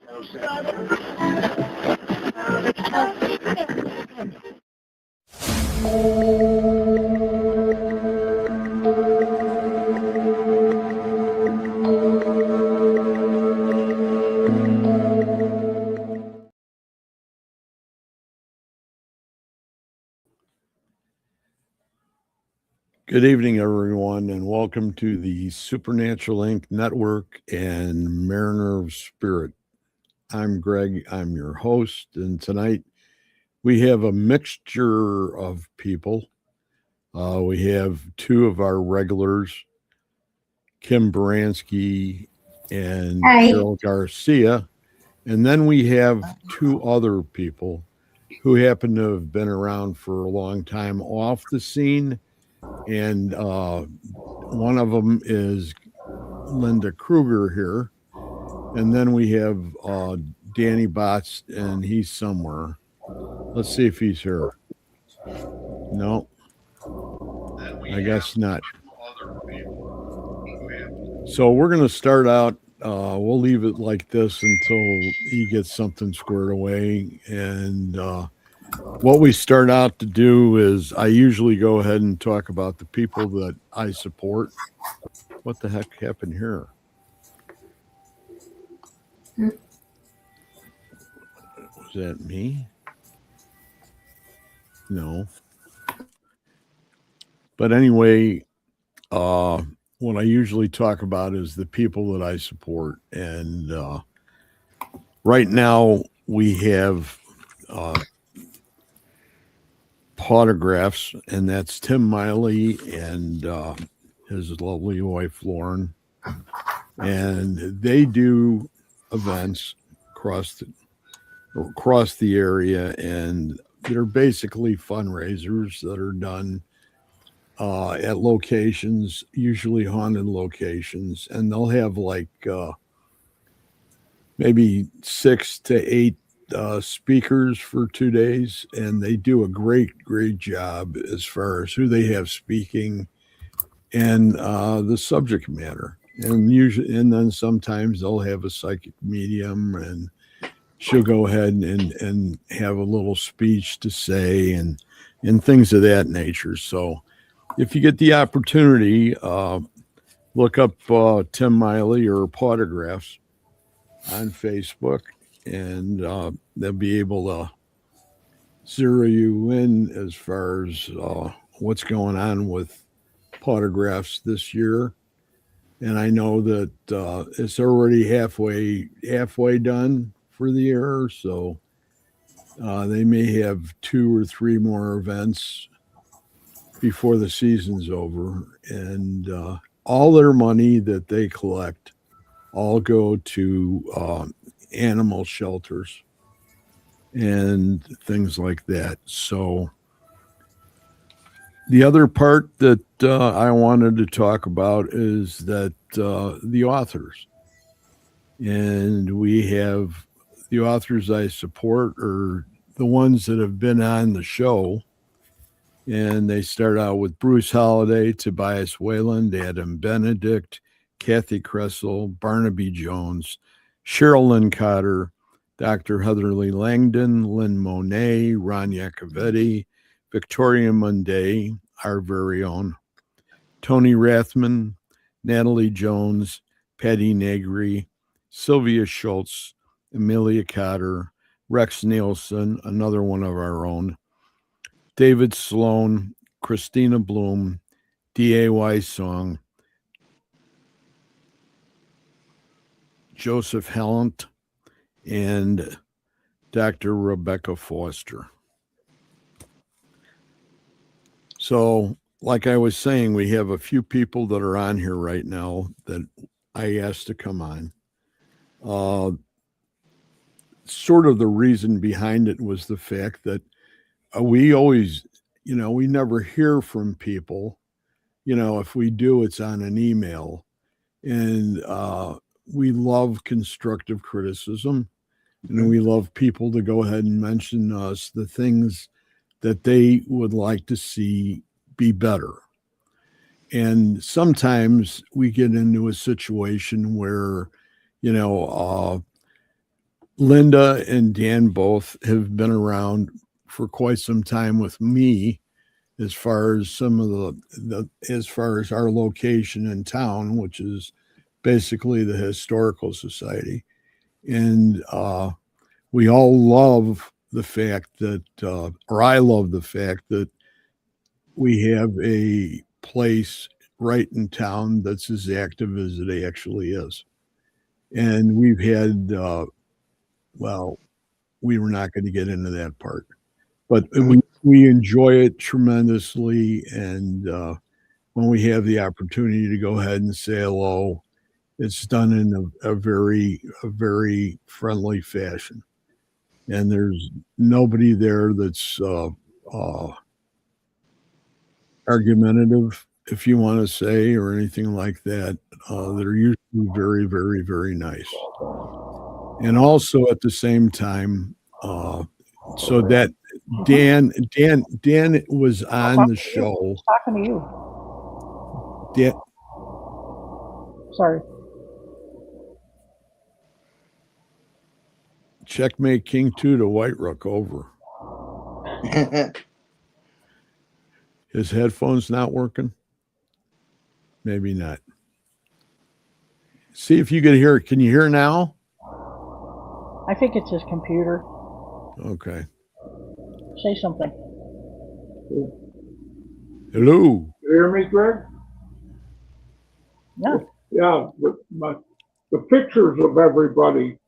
Good evening, everyone, and welcome to the Supernatural Inc. Network and Mariner of Spirit. I'm Greg, I'm your host, and tonight we have a mixture of people. We have two of our regulars, Kim Baranski and Hi. Carol Garcia, and then we have two other people who happen to have been around for a long time off the scene. And one of them is Linda Kruger here. And then we have Danny Botts, and he's somewhere. Let's see if he's here. No, I guess not. So we're going to start out. We'll leave it like this until he gets something squared away. And what we start out to do is I usually go ahead and talk about the people that I support. What the heck happened here? Was that me? No. But anyway, what I usually talk about is the people that I support. And right now we have Autographs, and that's Tim Miley and his lovely wife Lauren, and they do events across the area, and they're basically fundraisers that are done at locations, usually haunted locations, and they'll have like maybe 6 to 8 speakers for 2 days, and they do a great job as far as who they have speaking and the subject matter. And then sometimes they'll have a psychic medium, and she'll go ahead and have a little speech to say and things of that nature. So if you get the opportunity, look up Tim Miley or Autographs on Facebook, and they'll be able to zero you in as far as what's going on with Autographs this year. And I know that it's already halfway done for the year, so they may have 2 or 3 more events before the season's over. And all their money that they collect all go to animal shelters and things like that. So the other part that I wanted to talk about is that the authors. And we have the authors I support are the ones that have been on the show. And they start out with Bruce Holliday, Tobias Wayland, Adam Benedict, Kathy Kressel, Barnaby Jones, Cheryl Lynn Cotter, Dr. Heatherly Langdon, Lynn Monet, Ron Iacovetti, Victoria Munday, our very own, Tony Rathman, Natalie Jones, Patty Negri, Sylvia Schultz, Amelia Cotter, Rex Nielsen, another one of our own, David Sloan, Christina Bloom, D.A.Y. Song, Joseph Hellant, and Dr. Rebecca Foster. So, like I was saying, we have a few people that are on here right now that I asked to come on. Sort of the reason behind it was the fact that we always, we never hear from people. If we do, it's on an email. And we love constructive criticism. And we love people to go ahead and mention us the things that they would like to see be better. And sometimes we get into a situation where, Linda and Dan both have been around for quite some time with me as far as some of as far as our location in town, which is basically the Historical Society. And we all love the fact that, or I love the fact that we have a place right in town that's as active as it actually is. And we've had, well, we were not going to get into that part, but we enjoy it tremendously. And when we have the opportunity to go ahead and say hello, it's done in a very friendly fashion. And there's nobody there that's argumentative, if you want to say, or anything like that. They're usually very, very, very nice. And also at the same time, so that Dan was on the show. Talking to you. Dan, sorry. Checkmate King 2 to White Rook over. His headphones not working? Maybe not. See if you can hear it. Can you hear now? I think it's his computer. Okay. Say something. Hello. You hear me, Greg? Yeah. Yeah, the pictures of everybody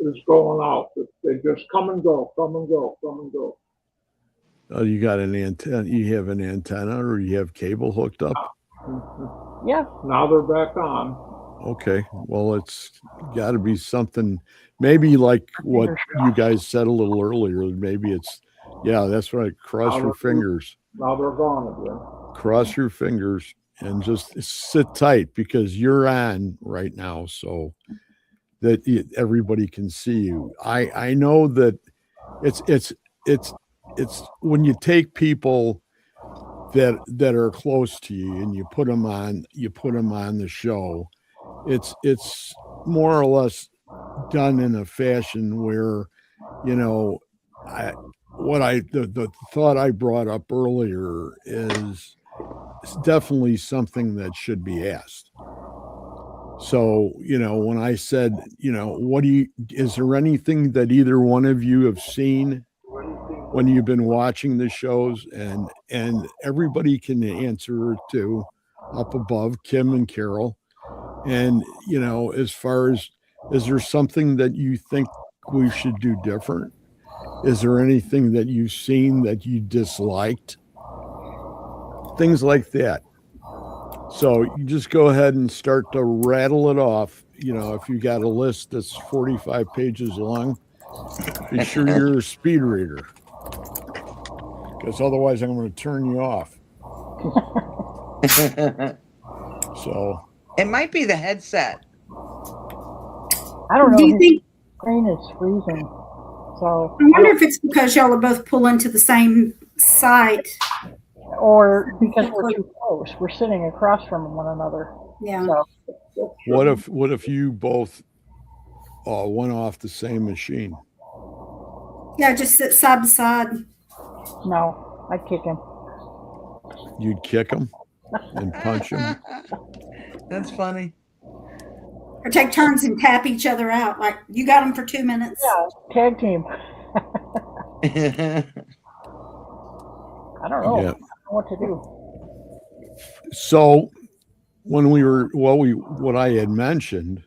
is going out. They just come and go, come and go, come and go. Oh, you got an antenna? You have an antenna, or you have cable hooked up? Yeah. Now they're back on. Okay. Well, it's got to be something. Maybe like what you guys said a little earlier. Maybe it's, yeah, that's right. Cross your fingers. Now they're gone again. Cross your fingers and just sit tight, because you're on right now, so that everybody can see you. I know that it's when you take people that are close to you and you put them on the show, it's more or less done in a fashion where, you know, the thought I brought up earlier is definitely something that should be asked. So, you know, when I said, you know, is there anything that either one of you have seen when you've been watching the shows? And everybody can answer to up above, Kim and Carol. And, you know, as far as, is there something that you think we should do different? Is there anything that you've seen that you disliked? Things like that. So you just go ahead and start to rattle it off. You know, if you got a list that's 45 pages long, be sure you're a speed reader, because otherwise I'm going to turn you off. So it might be the headset. I don't know. Do you think screen is freezing? So I wonder if it's because y'all are both pulling to the same site, or because we're too close. We're sitting across from one another. Yeah. So. What if you both went off the same machine? Yeah, just sit side by side. No, I'd kick him. You'd kick him and punch him? That's funny. Or take turns and tap each other out. Like, you got them for 2 minutes. Yeah, tag team. I don't know. Yeah. I don't know what to do. So when what I had mentioned,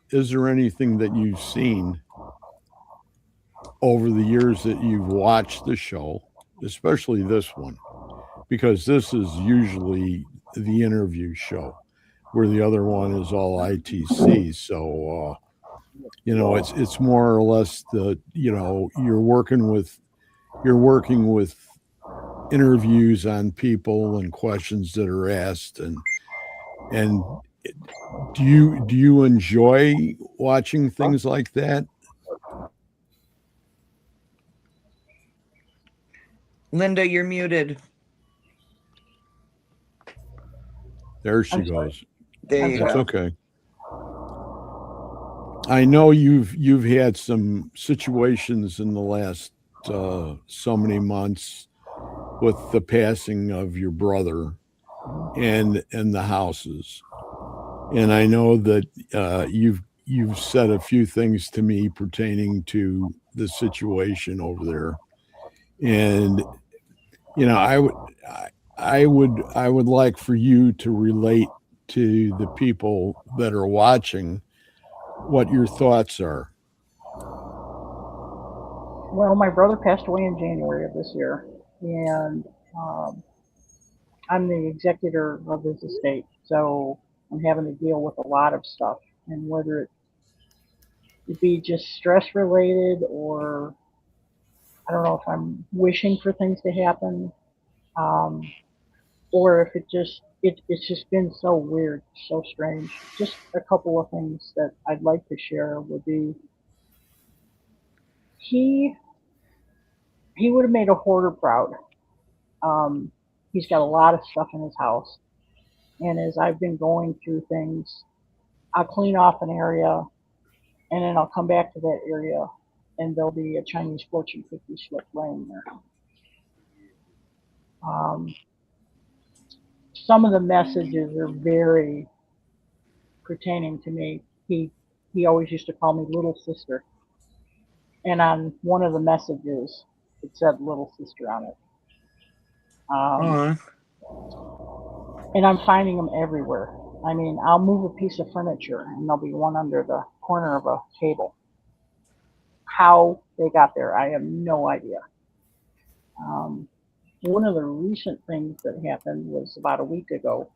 is there anything that you've seen over the years that you've watched the show, especially this one, because this is usually the interview show, where the other one is all ITC. So, you know, it's more or less you know, you're working with interviews on people and questions that are asked, and do you enjoy watching things like that? Linda, you're muted. There she goes. There you That's go. okay. I know you've had some situations in the last so many months with the passing of your brother and the houses, and I know that you've said a few things to me pertaining to the situation over there, and you know I would like for you to relate to the people that are watching what your thoughts are. Well, my brother passed away in January of this year, and um, I'm the executor of his estate, so I'm having to deal with a lot of stuff, and whether it be just stress related or I don't know if I'm wishing for things to happen, um, or if it's just been so weird, so strange. Just a couple of things that I'd like to share would be he he would have made a hoarder proud. Um, he's got a lot of stuff in his house, and as I've been going through things, I'll clean off an area, and then I'll come back to that area, and there'll be a Chinese Fortune 50 slip laying there. Um, some of the messages are very pertaining to me. He always used to call me little sister, and on one of the messages it said little sister on it. Aw. And I'm finding them everywhere. I mean, I'll move a piece of furniture and there'll be one under the corner of a table. How they got there, I have no idea. One of the recent things that happened was about a week ago.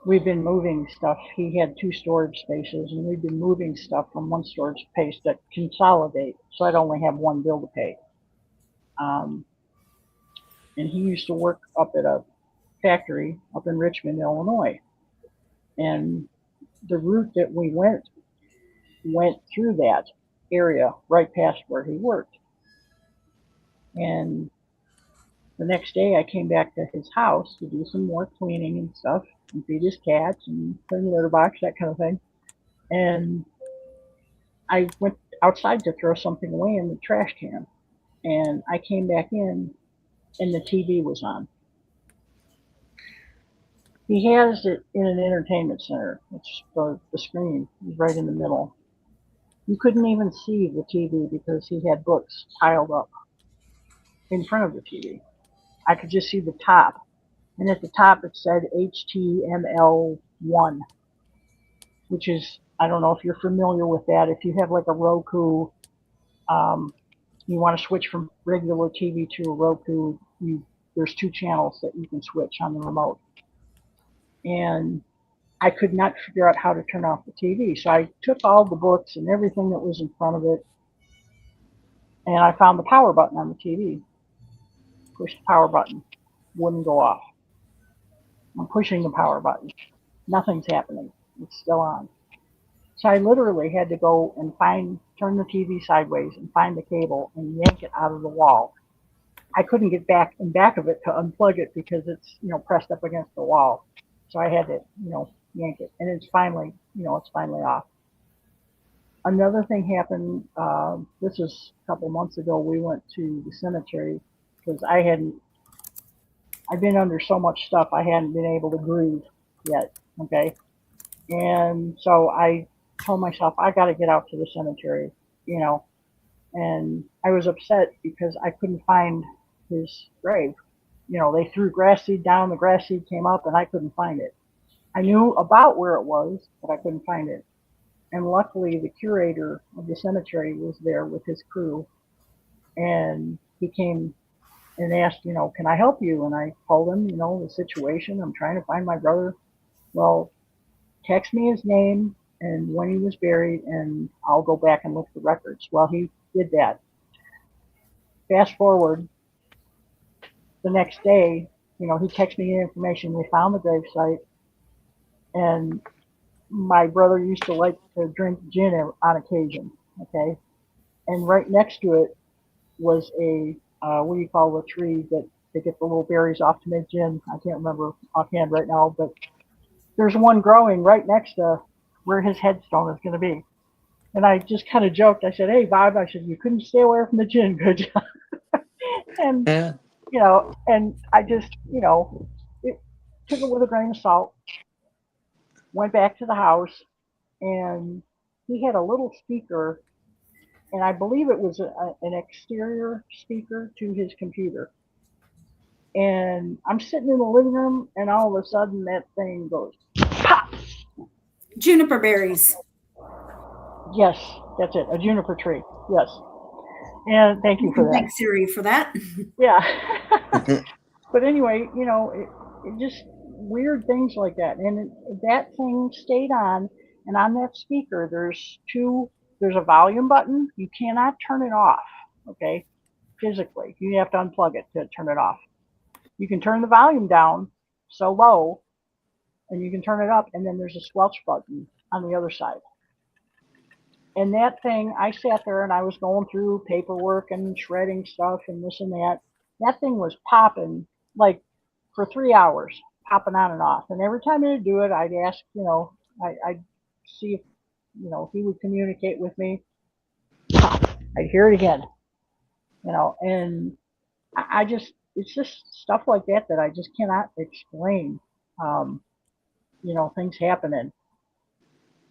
We've been moving stuff. He had 2 storage spaces, and we've been moving stuff from one storage space to consolidate, so I'd only have one bill to pay. And he used to work up at a factory up in Richmond, Illinois. And the route that we went through that area right past where he worked. And the next day I came back to his house to do some more cleaning and stuff and feed his cats and clean the litter box, that kind of thing. And I went outside to throw something away in the trash can. And I came back in and the TV was on. He has it in an entertainment center. It's the screen is right in the middle. You couldn't even see the TV because he had books piled up in front of the TV. I could just see the top. And at the top it said HTML1, which is, I don't know if you're familiar with that. If you have like a Roku, you want to switch from regular TV to a Roku, there's 2 channels that you can switch on the remote. And I could not figure out how to turn off the TV. So I took all the books and everything that was in front of it, and I found the power button on the TV. Pushed the power button, wouldn't go off. I'm pushing the power button. Nothing's happening. It's still on. So I literally had to go and turn the TV sideways and find the cable and yank it out of the wall. I couldn't get back in back of it to unplug it because it's, pressed up against the wall. So I had to, yank it, and it's finally off. Another thing happened. This was a couple months ago. We went to the cemetery because I've been under so much stuff. I hadn't been able to grieve yet. Okay, and so I told myself I got to get out to the cemetery. And I was upset because I couldn't find his grave. They threw grass seed down. The grass seed came up, and I couldn't find it. I knew about where it was, but I couldn't find it. And luckily, the curator of the cemetery was there with his crew, and he came and asked, can I help you? And I told him, the situation. I'm trying to find my brother. Well, text me his name and when he was buried, and I'll go back and look at the records. Well, he did that. Fast forward, the next day, he texted me the information. We found the gravesite. And my brother used to like to drink gin on occasion, okay? And right next to it was a, what do you call the tree that they get the little berries off to make gin? I can't remember offhand right now, but there's one growing right next to where his headstone is going to be. And I just kind of joked. I said, "Hey, Bob," I said, "you couldn't stay away from the gin, could you?" And Yeah. and I just, it took it with a grain of salt. Went back to the house, and he had a little speaker, and I believe it was an exterior speaker to his computer. And I'm sitting in the living room, and all of a sudden that thing goes pop. Juniper berries. Yes, that's it, a juniper tree. Yes, and thank you for that. Thanks, Siri, for that. Yeah. But anyway, it just weird things like that, and that thing stayed on. And on that speaker, there's a volume button. You cannot turn it off. Okay, physically, you have to unplug it to turn it off. You can turn the volume down so low, and you can turn it up, and then there's a squelch button on the other side. And that thing, I sat there and I was going through paperwork and shredding stuff and this and that. That thing was popping like for 3 hours, popping on and off. And every time I'd do it, I'd ask, I'd see if, he would communicate with me. Pop. I'd hear it again, and I just, it's just stuff like that that I just cannot explain. Things happening.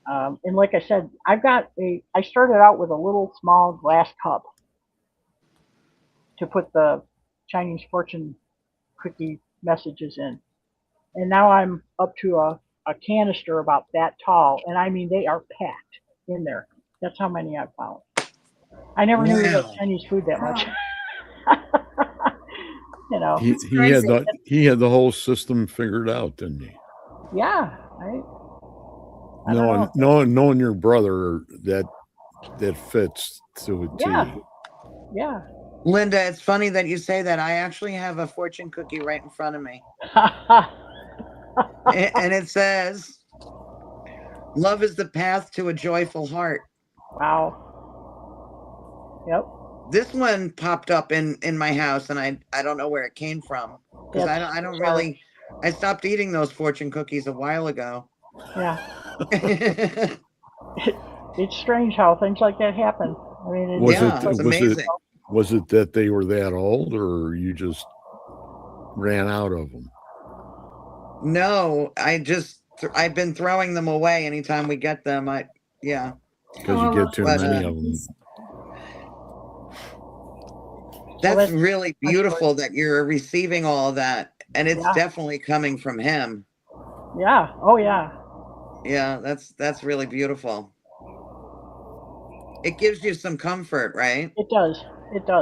And like I said, I started out with a little small glass cup to put the Chinese fortune cookie messages in. And now I'm up to a canister about that tall. And I mean, they are packed in there. That's how many I've found. I never knew we had Wow. Chinese food that much. He had the whole system figured out, didn't he? Yeah. I don't know. Knowing your brother, that fits to a T. Yeah. Linda, it's funny that you say that. I actually have a fortune cookie right in front of me. And it says, "Love is the path to a joyful heart." Wow. Yep. This one popped up in my house, and I don't know where it came from, because I don't really. I stopped eating those fortune cookies a while ago. Yeah. It's strange how things like that happen. I mean, it's amazing. Was it that they were that old, or you just ran out of them? No, I've been throwing them away anytime we get them. Because you get too many of them. That's really beautiful that you're receiving all of that, and it's definitely coming from him. Yeah. Oh yeah. Yeah, that's really beautiful. It gives you some comfort, right? It does.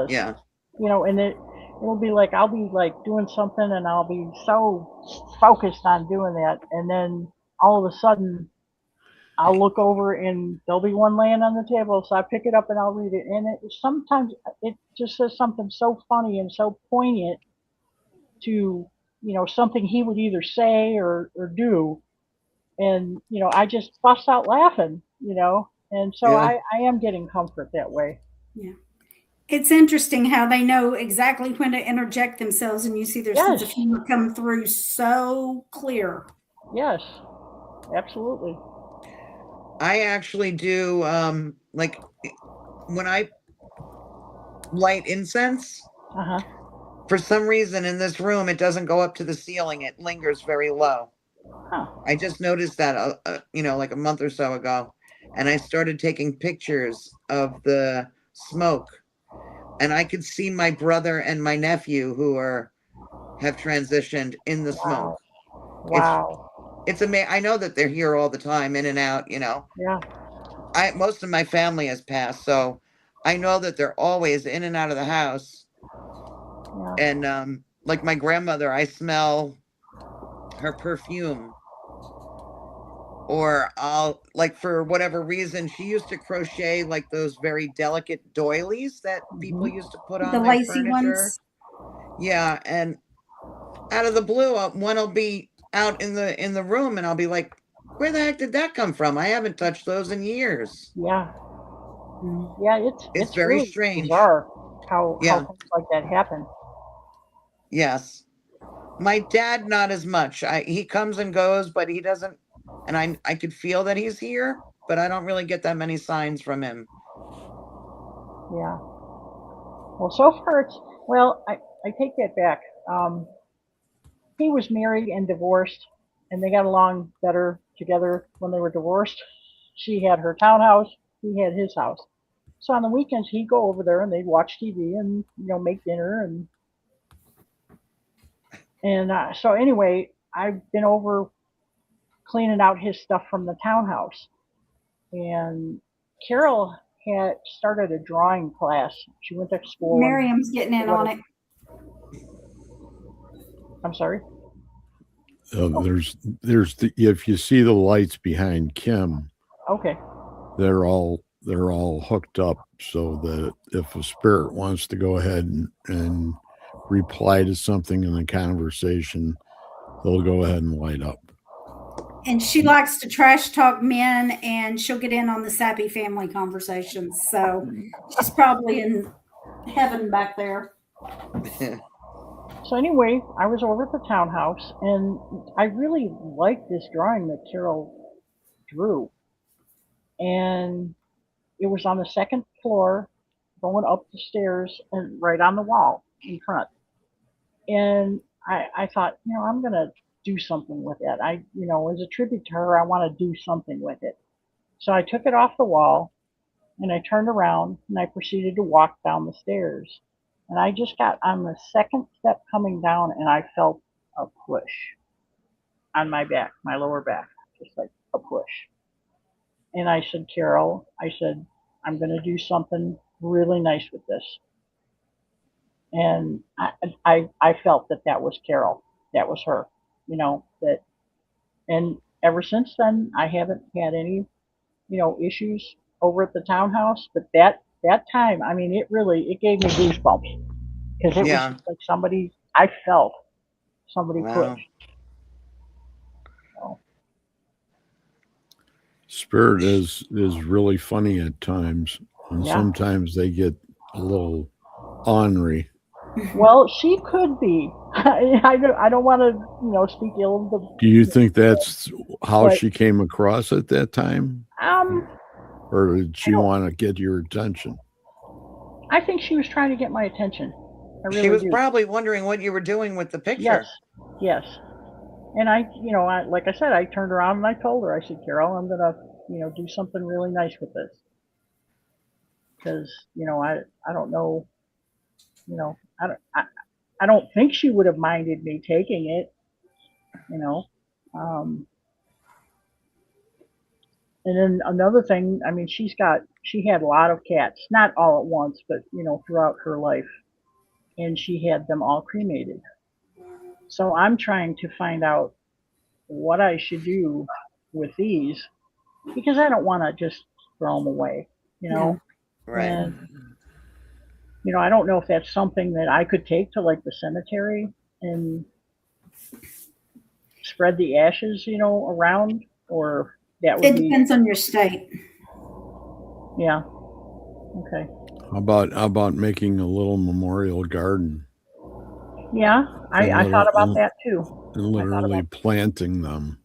Yeah. And it'll be like, I'll be like doing something and I'll be so focused on doing that. And then all of a sudden I'll look over and there'll be one laying on the table. So I pick it up and I'll read it. And sometimes it just says something so funny and so poignant to, something he would either say or do. And, I just bust out laughing, and so I am getting comfort that way. Yeah. It's interesting how they know exactly when to interject themselves, and you see their sense of humor come through so clear. Yes, absolutely. I actually do, like when I light incense, for some reason in this room, it doesn't go up to the ceiling. It lingers very low. Huh. I just noticed that, like a month or so ago, and I started taking pictures of the smoke, and I could see my brother and my nephew who have transitioned in the smoke. Wow. It's amazing. I know that they're here all the time, in and out, Yeah. Most of my family has passed, so I know that they're always in and out of the house. Yeah. And like my grandmother, I smell her perfume. Or I'll, like, for whatever reason, she used to crochet like those very delicate doilies that people used to put on the their lacy furniture. Ones. Yeah, and out of the blue, one will be out in the room, and I'll be like, "Where the heck did that come from? I haven't touched those in years." Yeah. Yeah, it's very really strange. Bizarre how things like that happen. Yes. My dad, not as much. He comes and goes, but he doesn't and I could feel that he's here, but I don't really get that many signs from him. Yeah. Well, so far I take that back. He was married and divorced, and they got along better together when they were divorced. She had her townhouse, he had his house. So on the weekends, he'd go over there and they'd watch TV and make dinner and so anyway, I've been over cleaning out his stuff from the townhouse, and Carol had started a drawing class. She went to school. Miriam's getting in on it. I'm sorry. There's if you see the lights behind Kim, Okay. they're all hooked up so that if a spirit wants to go ahead and reply to something in the conversation, they'll go ahead and light up. And she likes to trash talk men, and she'll get in on the sappy family conversations. So she's probably in heaven back there. So anyway, I was over at the townhouse, and I really liked this drawing that Carol drew. And it was on the second floor, going up the stairs, and right on the wall in front. And I thought, I'm going to do something with that. As a tribute to her, I want to do something with it. So I took it off the wall, and I turned around, and I proceeded to walk down the stairs. And I just got on the second step coming down, and I felt a push on my back, my lower back, just like a push. And I said, Carol, I'm going to do something really nice with this. And I felt that was Carol. That was her, and ever since then, I haven't had any, issues over at the townhouse. But that time, I mean, it gave me goosebumps, because it was like I felt somebody Wow. push. So, Spirit is really funny at times, and sometimes they get a little ornery. well, she could be. I don't want to, speak ill of the. Do you think that's how But- she came across at that time? Or did she want to get your attention? I think she was trying to get my attention. I really She was do. probably wondering what you were doing with the picture. Yes. And I like I said, I turned around and I told her, I said, Carol, I'm gonna, do something really nice with this, because I don't know, I don't think she would have minded me taking it, And then another thing, I mean, she had a lot of cats, not all at once, but throughout her life, and she had them all cremated. So I'm trying to find out what I should do with these, because I don't want to just throw them away, Right. And, I don't know if that's something that I could take to like the cemetery and spread the ashes, around, or that would It be, depends on your state. yeah. Okay. How about making a little memorial garden Yeah, I thought about that too. and literally planting them?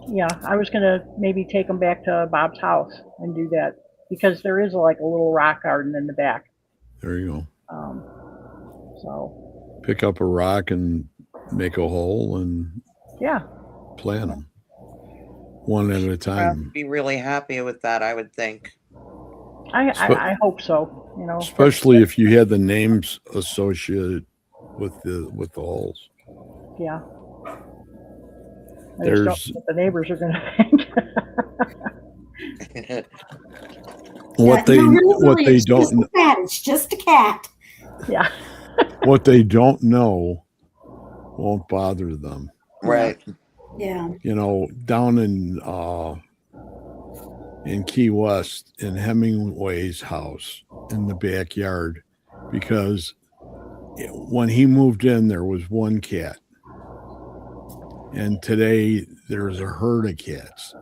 Yeah, I was gonna maybe take them back to Bob's house and do that, because there is like a little rock garden in the back. There you go. So pick up a rock and make a hole and plant them one at a time. I'd be really happy with that, I would think. I hope so. Especially if you had the names associated with the holes. Yeah. I just don't know what the neighbors are going to think. What they don't know. It's just a cat. Yeah. What they don't know won't bother them. Right. Yeah. Down in Key West, in Hemingway's house in the backyard, because when he moved in, there was one cat. And today there's a herd of cats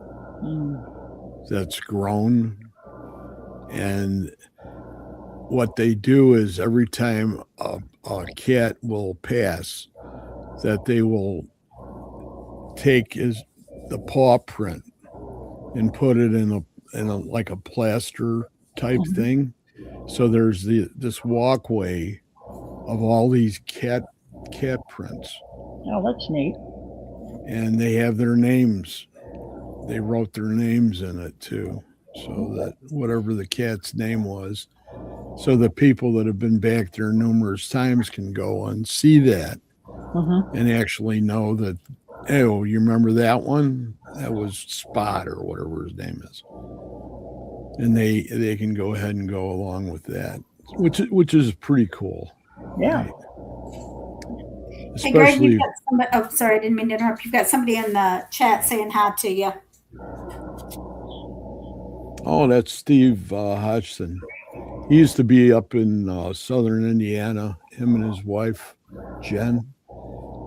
that's grown. And what they do is every time a cat will pass, that they will take the paw print and put it in a like a plaster type Mhm. thing. So there's this walkway of all these cat prints, Oh, that's neat. and they have their names. They wrote their names in it too, so that whatever the cat's name was, so the people that have been back there numerous times can go and see that Mm-hmm. and actually know that, oh, you remember that one? That was Spot or whatever his name is. And they can go ahead and go along with that, which is pretty cool. Yeah. Right? Hey, Greg, Especially, you've got somebody. Oh, sorry, I didn't mean to interrupt. You've got somebody in the chat saying hi to you. oh, that's Steve Hodgson. He used to be up in southern Indiana, him and his wife, Jen,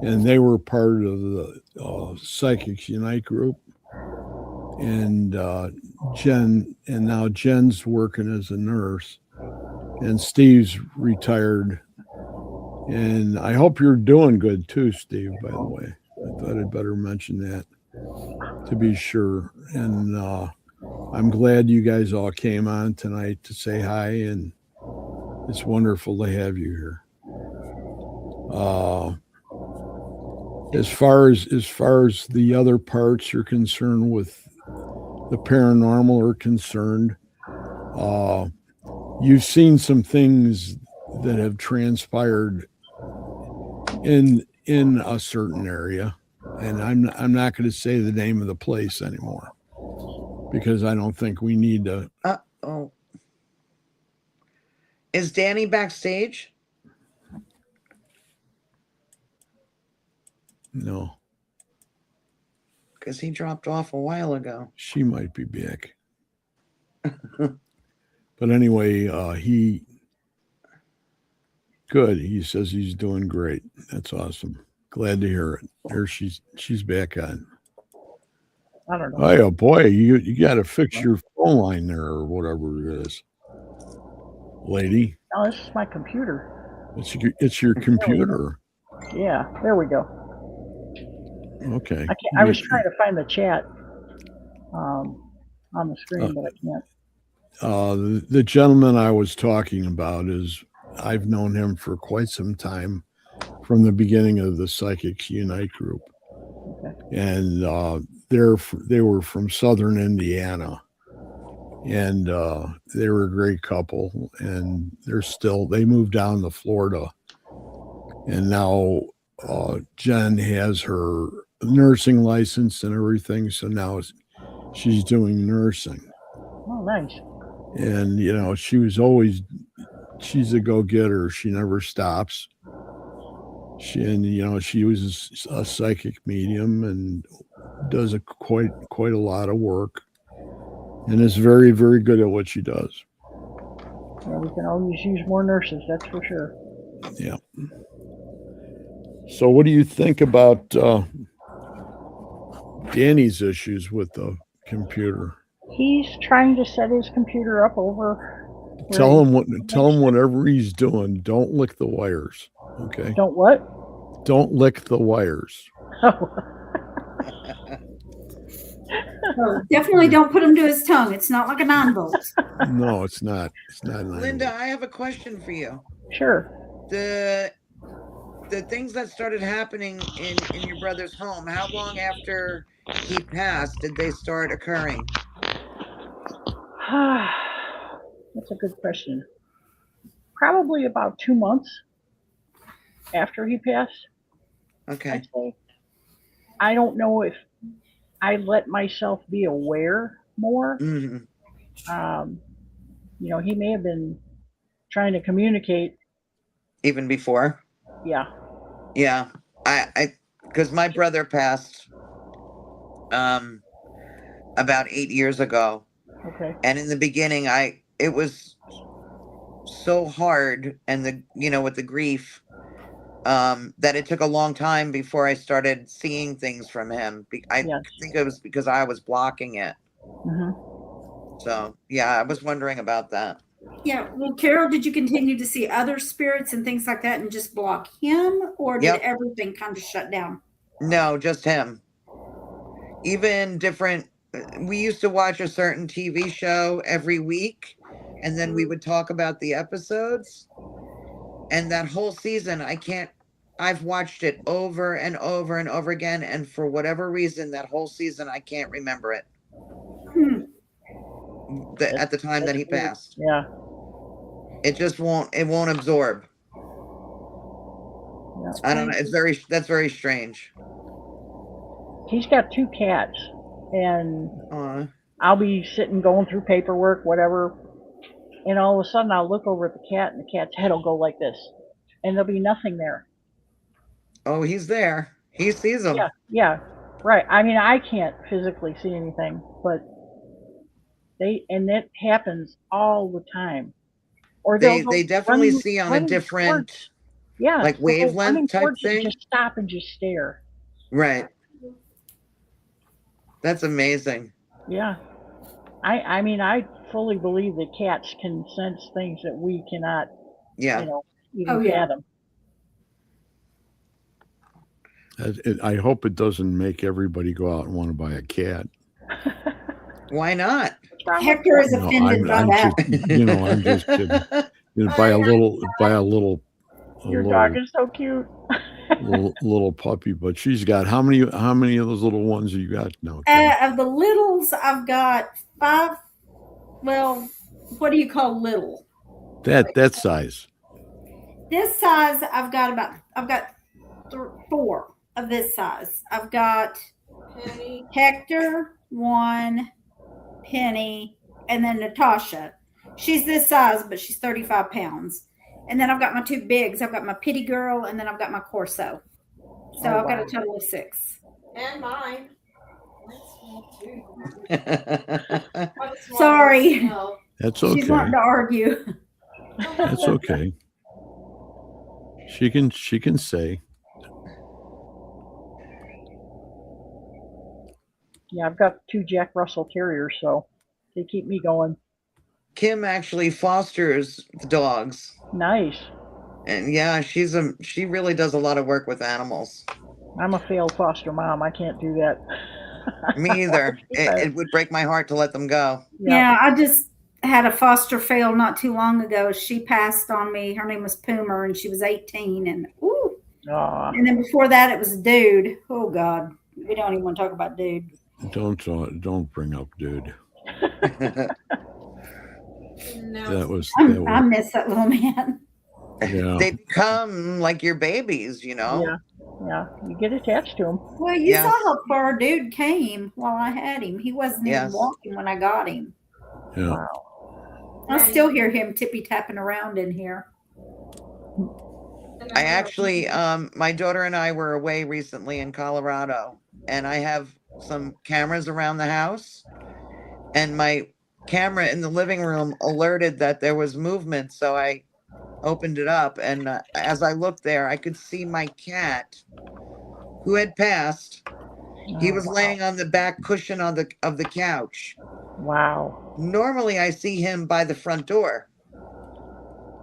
and they were part of the Psychics Unite group. And now Jen's working as a nurse, and Steve's retired. And I hope you're doing good too, Steve, by the way. I thought I'd better mention that to be sure. And I'm glad you guys all came on tonight to say hi, and it's wonderful to have you here. As far as the other parts are concerned with the paranormal are concerned, you've seen some things that have transpired in a certain area, and I'm not going to say the name of the place anymore because I don't think we need to. Oh, is Danny backstage? No, Because he dropped off a while ago. she might be back. But anyway, he says he's doing great. That's awesome. Glad to hear it. There she's back on. I don't know. Oh boy, you got to fix your phone line there or whatever it is, lady. Oh, this is my computer. It's your computer. Yeah, there we go. Okay. I was trying to find the chat on the screen, but I can't. The gentleman I was talking about I've known him for quite some time, from the beginning of the Psychics Unite group, Okay. and they were from southern Indiana, and they were a great couple, and they moved down to Florida, and now Jen has her nursing license and everything, so now she's doing nursing. Oh, nice. And she's a go-getter. She never stops. She was a psychic medium and does quite a lot of work, and is very, very good at what she does. Yeah, we can always use more nurses, that's for sure. Yeah. So what do you think about Danny's issues with the computer? He's trying to set his computer up over. Tell him whatever he's doing. Don't lick the wires. Okay. Don't what? Don't lick the wires. Definitely don't put him to his tongue. It's not like a 9-volt. No, it's not. It's not. Linda, I have a question for you. Sure. The things that started happening in your brother's home, how long after he passed did they start occurring? That's a good question. Probably about 2 months after he passed. Okay. I'd say. I don't know if I let myself be aware more. Mm-hmm. He may have been trying to communicate. Even before? Yeah. Yeah. I because my brother passed about 8 years ago. Okay. And in the beginning it was so hard, and with the grief, that it took a long time before I started seeing things from him. I think it was because I was blocking it. Mm-hmm. So yeah, I was wondering about that. Yeah. Well, Carol, did you continue to see other spirits and things like that and just block him, or did everything kind of shut down? No, just him. even different. We used to watch a certain TV show every week, and then we would talk about the episodes. And that whole season, I've watched it over and over and over again, and for whatever reason, that whole season I can't remember it. Hmm. At the time that he That's weird. passed, Yeah. it just won't. It won't absorb. Yeah. I don't know. That's very strange. He's got 2 cats, and Aw. I'll be sitting going through paperwork, whatever, and all of a sudden I'll look over at the cat, and the cat's head will go like this, and there'll be nothing there. Oh, he's there. He sees them. Yeah, yeah, right. I mean, I can't physically see anything, but and that happens all the time. Or they'll They go definitely running, see on a running different, towards, yeah, like, they'll go wavelength running type towards you and thing. just stop and just stare. Right. That's amazing. Yeah. I mean, I fully believe that cats can sense things that we cannot, Yeah. even Oh, yeah. fathom. I hope it doesn't make everybody go out and want to buy a cat. Why not? What's wrong with Hector is No, offended by I'm that. just, I'm just kidding. Buy a little your dog is so cute. little puppy, but she's got how many of those little ones you got now? Kim? Of the littles, I've got 5. Well, what do you call little? That size. This size, I've got 4 of this size. I've got Hector, 1, Penny, and then Natasha. She's this size, but she's 35 pounds. And then I've got my 2 bigs. I've got my Pitty Girl, and then I've got my Corso. So I've got a total of 6. And mine. Sorry. That's She's okay. wanting to argue. That's okay. She can say. Yeah, I've got 2 Jack Russell Terriers, so they keep me going. Kim actually fosters the dogs. Nice. And yeah, she really does a lot of work with animals. I'm a failed foster mom. I can't do that. Me either. It would break my heart to let them go. Yeah, I just had a foster fail not too long ago. She passed on me. Her name was Poomer, and she was 18. And ooh. Aw. And then before that, it was Dude. Oh God, we don't even want to talk about Dude. Don't bring up Dude. No. I miss that little man. Yeah. They become like your babies, Yeah. Yeah. You get attached to them. Well, you Yes. saw how far Dude came while I had him. He wasn't even Yes. walking when I got him. Yeah. Wow. I still hear him tippy tapping around in here. I actually, my daughter and I were away recently in Colorado, and I have some cameras around the house, and my camera in the living room alerted that there was movement, so I opened it up, and as I looked there, I could see my cat, who had passed. He was laying on the back cushion of the couch. Wow. Normally, I see him by the front door.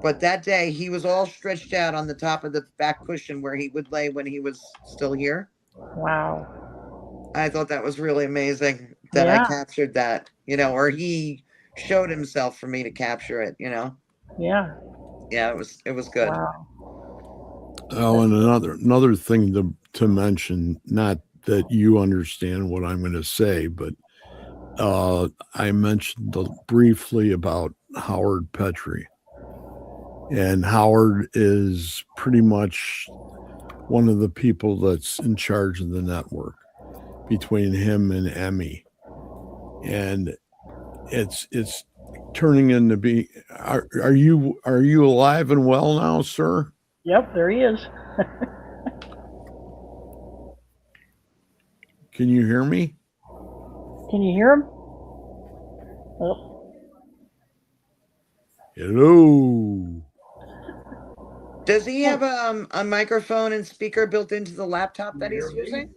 But that day, he was all stretched out on the top of the back cushion where he would lay when he was still here. Wow. I thought that was really amazing that Yeah. I captured that, or he showed himself for me to capture it, Yeah. Yeah, it was good. Wow. Oh, and another thing to mention, not that you understand what I'm going to say, but I mentioned briefly about Howard Petrie. And Howard is pretty much one of the people that's in charge of the network between him and Emmy. And it's turning into be are you alive and well now, sir? Yep, there he is. Can you hear me? Can you hear him? Oh, Hello. Does he have a microphone and speaker built into the laptop that he's using?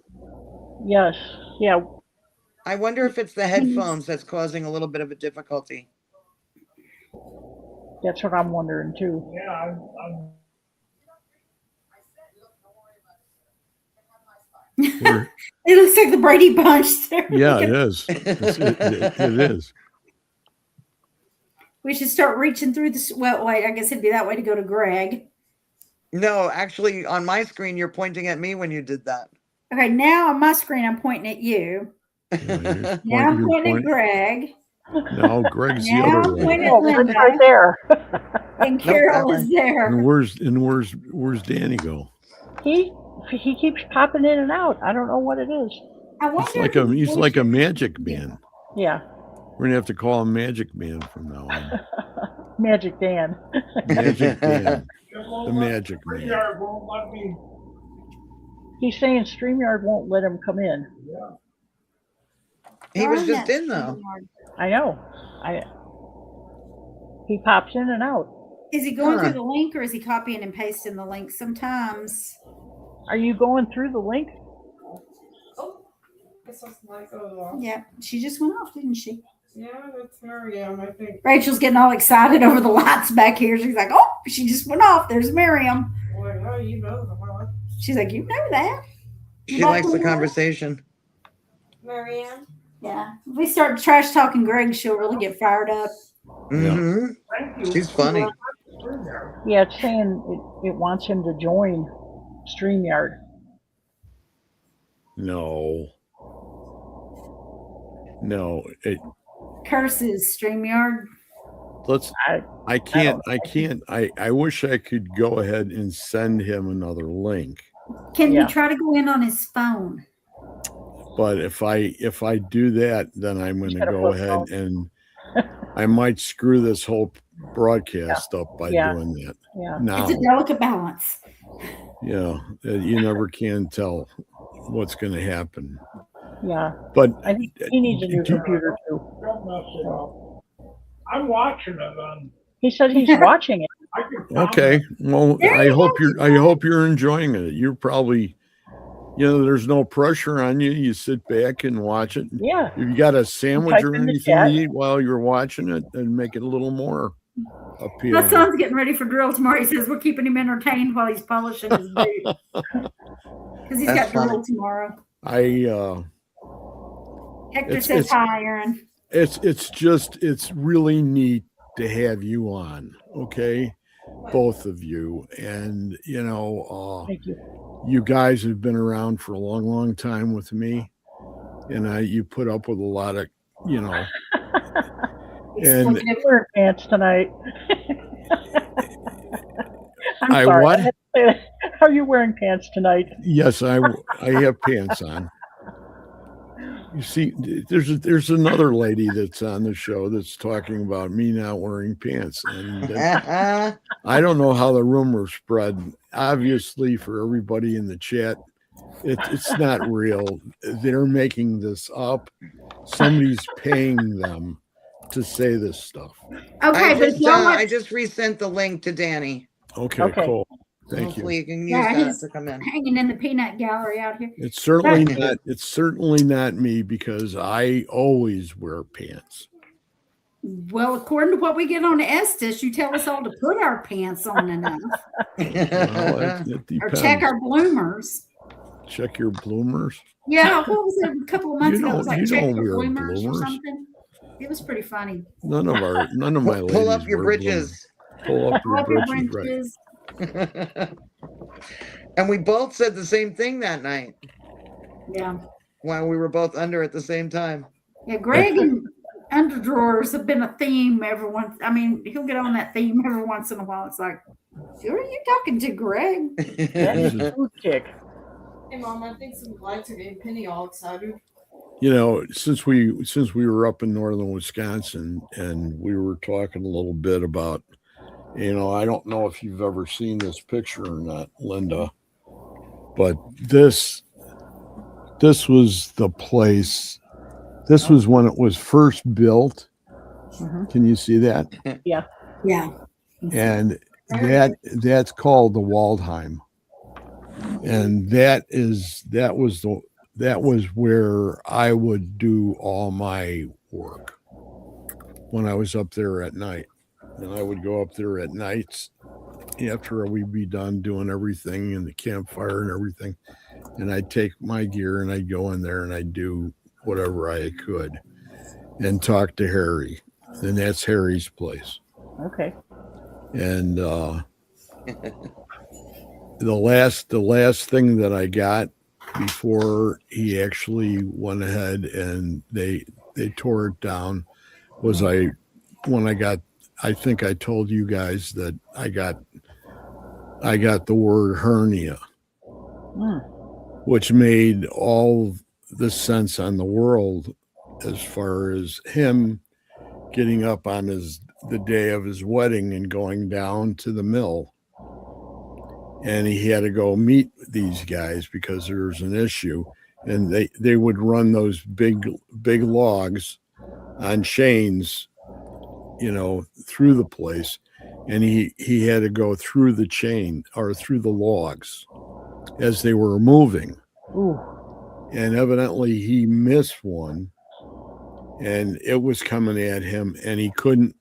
yes. Yeah. I wonder if it's the headphones that's causing a little bit of a difficulty. That's what I'm wondering too. Yeah, We're- It looks like the Brady Bunch. yeah, it is. It is. We should start reaching through this. Well, wait, I guess it'd be that way to go to Greg. No, actually, on my screen, you're pointing at me when you did that. Okay, now on my screen, I'm pointing at you. Yeah, Now I'm pointing at Greg. No, Greg's the Now other I'm way. pointing Oh, at it's Linda. right there. And that Carol way. is there. And where's Danny go? He keeps popping in and out. I don't know what it is. I wonder He's like a magic man. Yeah, We're gonna have to call him Magic Man from now on. Magic Dan. Magic Man, Just won't the let- Magic Man. StreamYard won't let me. He's saying StreamYard won't let him come in. Yeah. He was Darn just that in though. StreamYard. I know. He pops in and out. Is he going Huh. through the link or is he copying and pasting the link? Sometimes. Are you going through the link? Oh, guess that's like oh Yeah, she just went off, didn't she? yeah, that's Miriam, I think. Rachel's getting all excited over the lights back here. She's like, oh, she just went off. There's Miriam. Boy, how you know the one? She's like, you know that. She likes the conversation. Marianne? Yeah. If we start trash talking Greg, she'll really get fired up. Hmm Thank you. She's funny. StreamYard. Yeah, it's saying it wants him to join StreamYard. No. Curses, StreamYard. I wish I could go ahead and send him another link. Can Yeah. we try to go in on his phone? But if I do that, then I'm going to gotta go flip ahead and I might screw this whole broadcast up by Yeah. doing that. Yeah. Now, It's a delicate balance. yeah, you never can tell what's going to happen. Yeah. But I think he needs a new Do- computer too. Don't mess it up. I'm watching it on. He said he's watching it. I can find okay, it. well, There I you hope go. you're enjoying it. You're probably, there's no pressure on you. You sit back and watch it. Yeah. If you got a sandwich Type or in the anything chat. to eat while you're watching it, and make it a little more My appealing. son's getting ready for drill tomorrow. He says we're keeping him entertained while he's polishing his boot. Because he's That's got drill funny. tomorrow. Hector It's- says it's- hi, Aaron. It's really neat to have you on, okay, both of you, and Thank you. you guys have been around for a long time with me, and you put up with a lot of and I'm wearing pants tonight. I'm I sorry. what? I had to say that. Are you wearing pants tonight? yes, I have pants on. You see, there's another lady that's on the show that's talking about me not wearing pants, and I don't know how the rumor spread. Obviously, for everybody in the chat, it's not real. They're making this up. Somebody's paying them to say this stuff. Okay, but if y'all I want, just resent the link to Danny. Okay, Okay. cool. Thank Hopefully you. you can use Yeah, that he's- to come in. hanging in the peanut gallery out here. It's certainly not me because I always wear pants. Well, according to what we get on the Estes, you tell us all to put our pants on enough Well, it or depends. check our bloomers. Check your bloomers. Yeah, what was it a couple of months You ago? It was don't- like you check don't your wear bloomers or bloomers. something. It was pretty funny. None of my ladies Pull up your wear bridges. bloomers. Pull up Pull your up your britches, right? britches. And we both said the same thing that night Yeah. while we were both under at the same time. Yeah, Greg and underdrawers have been a theme every once. I mean, he'll get on that theme every once in a while. It's like, who are you talking to, Greg? That's a food kick. Hey, Mom, I think some lights are getting Penny all excited. Since we were up in northern Wisconsin and we were talking a little bit about, I don't know if you've ever seen this picture or not, Linda, but this was the place. This was when it was first built. Mhm. Can you see that? Yeah. And that's called the Waldheim. And that was where I would do all my work when I was up there at night. And I would go up there at nights after we'd be done doing everything and the campfire and everything. and I'd take my gear and I'd go in there and I'd do whatever I could and talk to Harry. And that's Harry's place. Okay. And the last thing that I got before he actually went ahead and they tore it down was I think I told you guys that I got the word hernia, which made all the sense on the world as far as him getting up on the day of his wedding and going down to the mill. And he had to go meet these guys because there was an issue, and they would run those big logs on chains, through the place, and he had to go through the chain or through the logs as they were moving. Ooh. And evidently he missed one, and it was coming at him, and he couldn't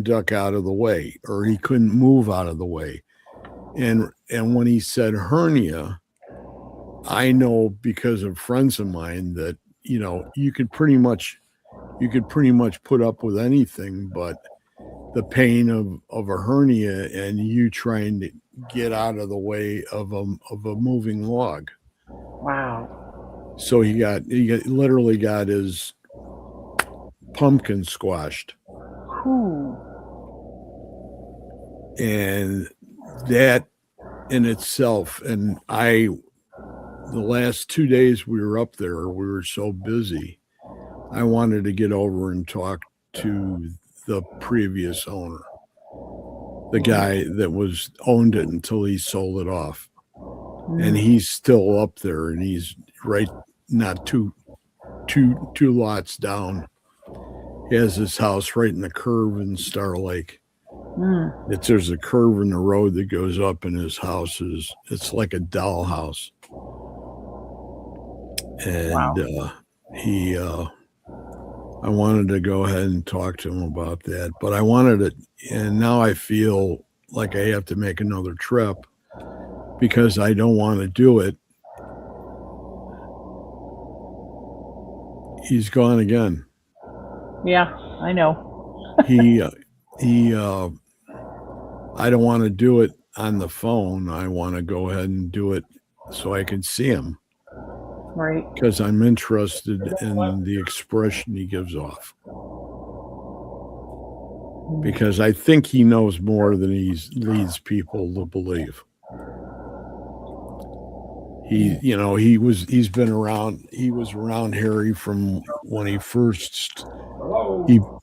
duck out of the way, or he couldn't move out of the way. And when he said hernia, I know because of friends of mine that, you could pretty much put up with anything, but the pain of a hernia and you trying to get out of the way of a moving log. Wow. So he literally got his pumpkin squashed. Ooh. And that in itself, and the last 2 days we were up there, we were so busy, I wanted to get over and talk to the previous owner, the guy that owned it until he sold it off. And he's still up there, and he's right, not two lots down. He has his house right in the curve in Star Lake. There's a curve in the road that goes up, and his house it's like a dollhouse. And wow. I wanted to go ahead and talk to him about that, but I wanted it, and now I feel like I have to make another trip because I don't want to do it. He's gone again. Yeah, I know. I don't want to do it on the phone. I want to go ahead and do it so I can see him. Right. Because I'm interested in the expression he gives off. Because I think he knows more than he leads people to believe. He's been around. He was around Harry from when he first. Hello? You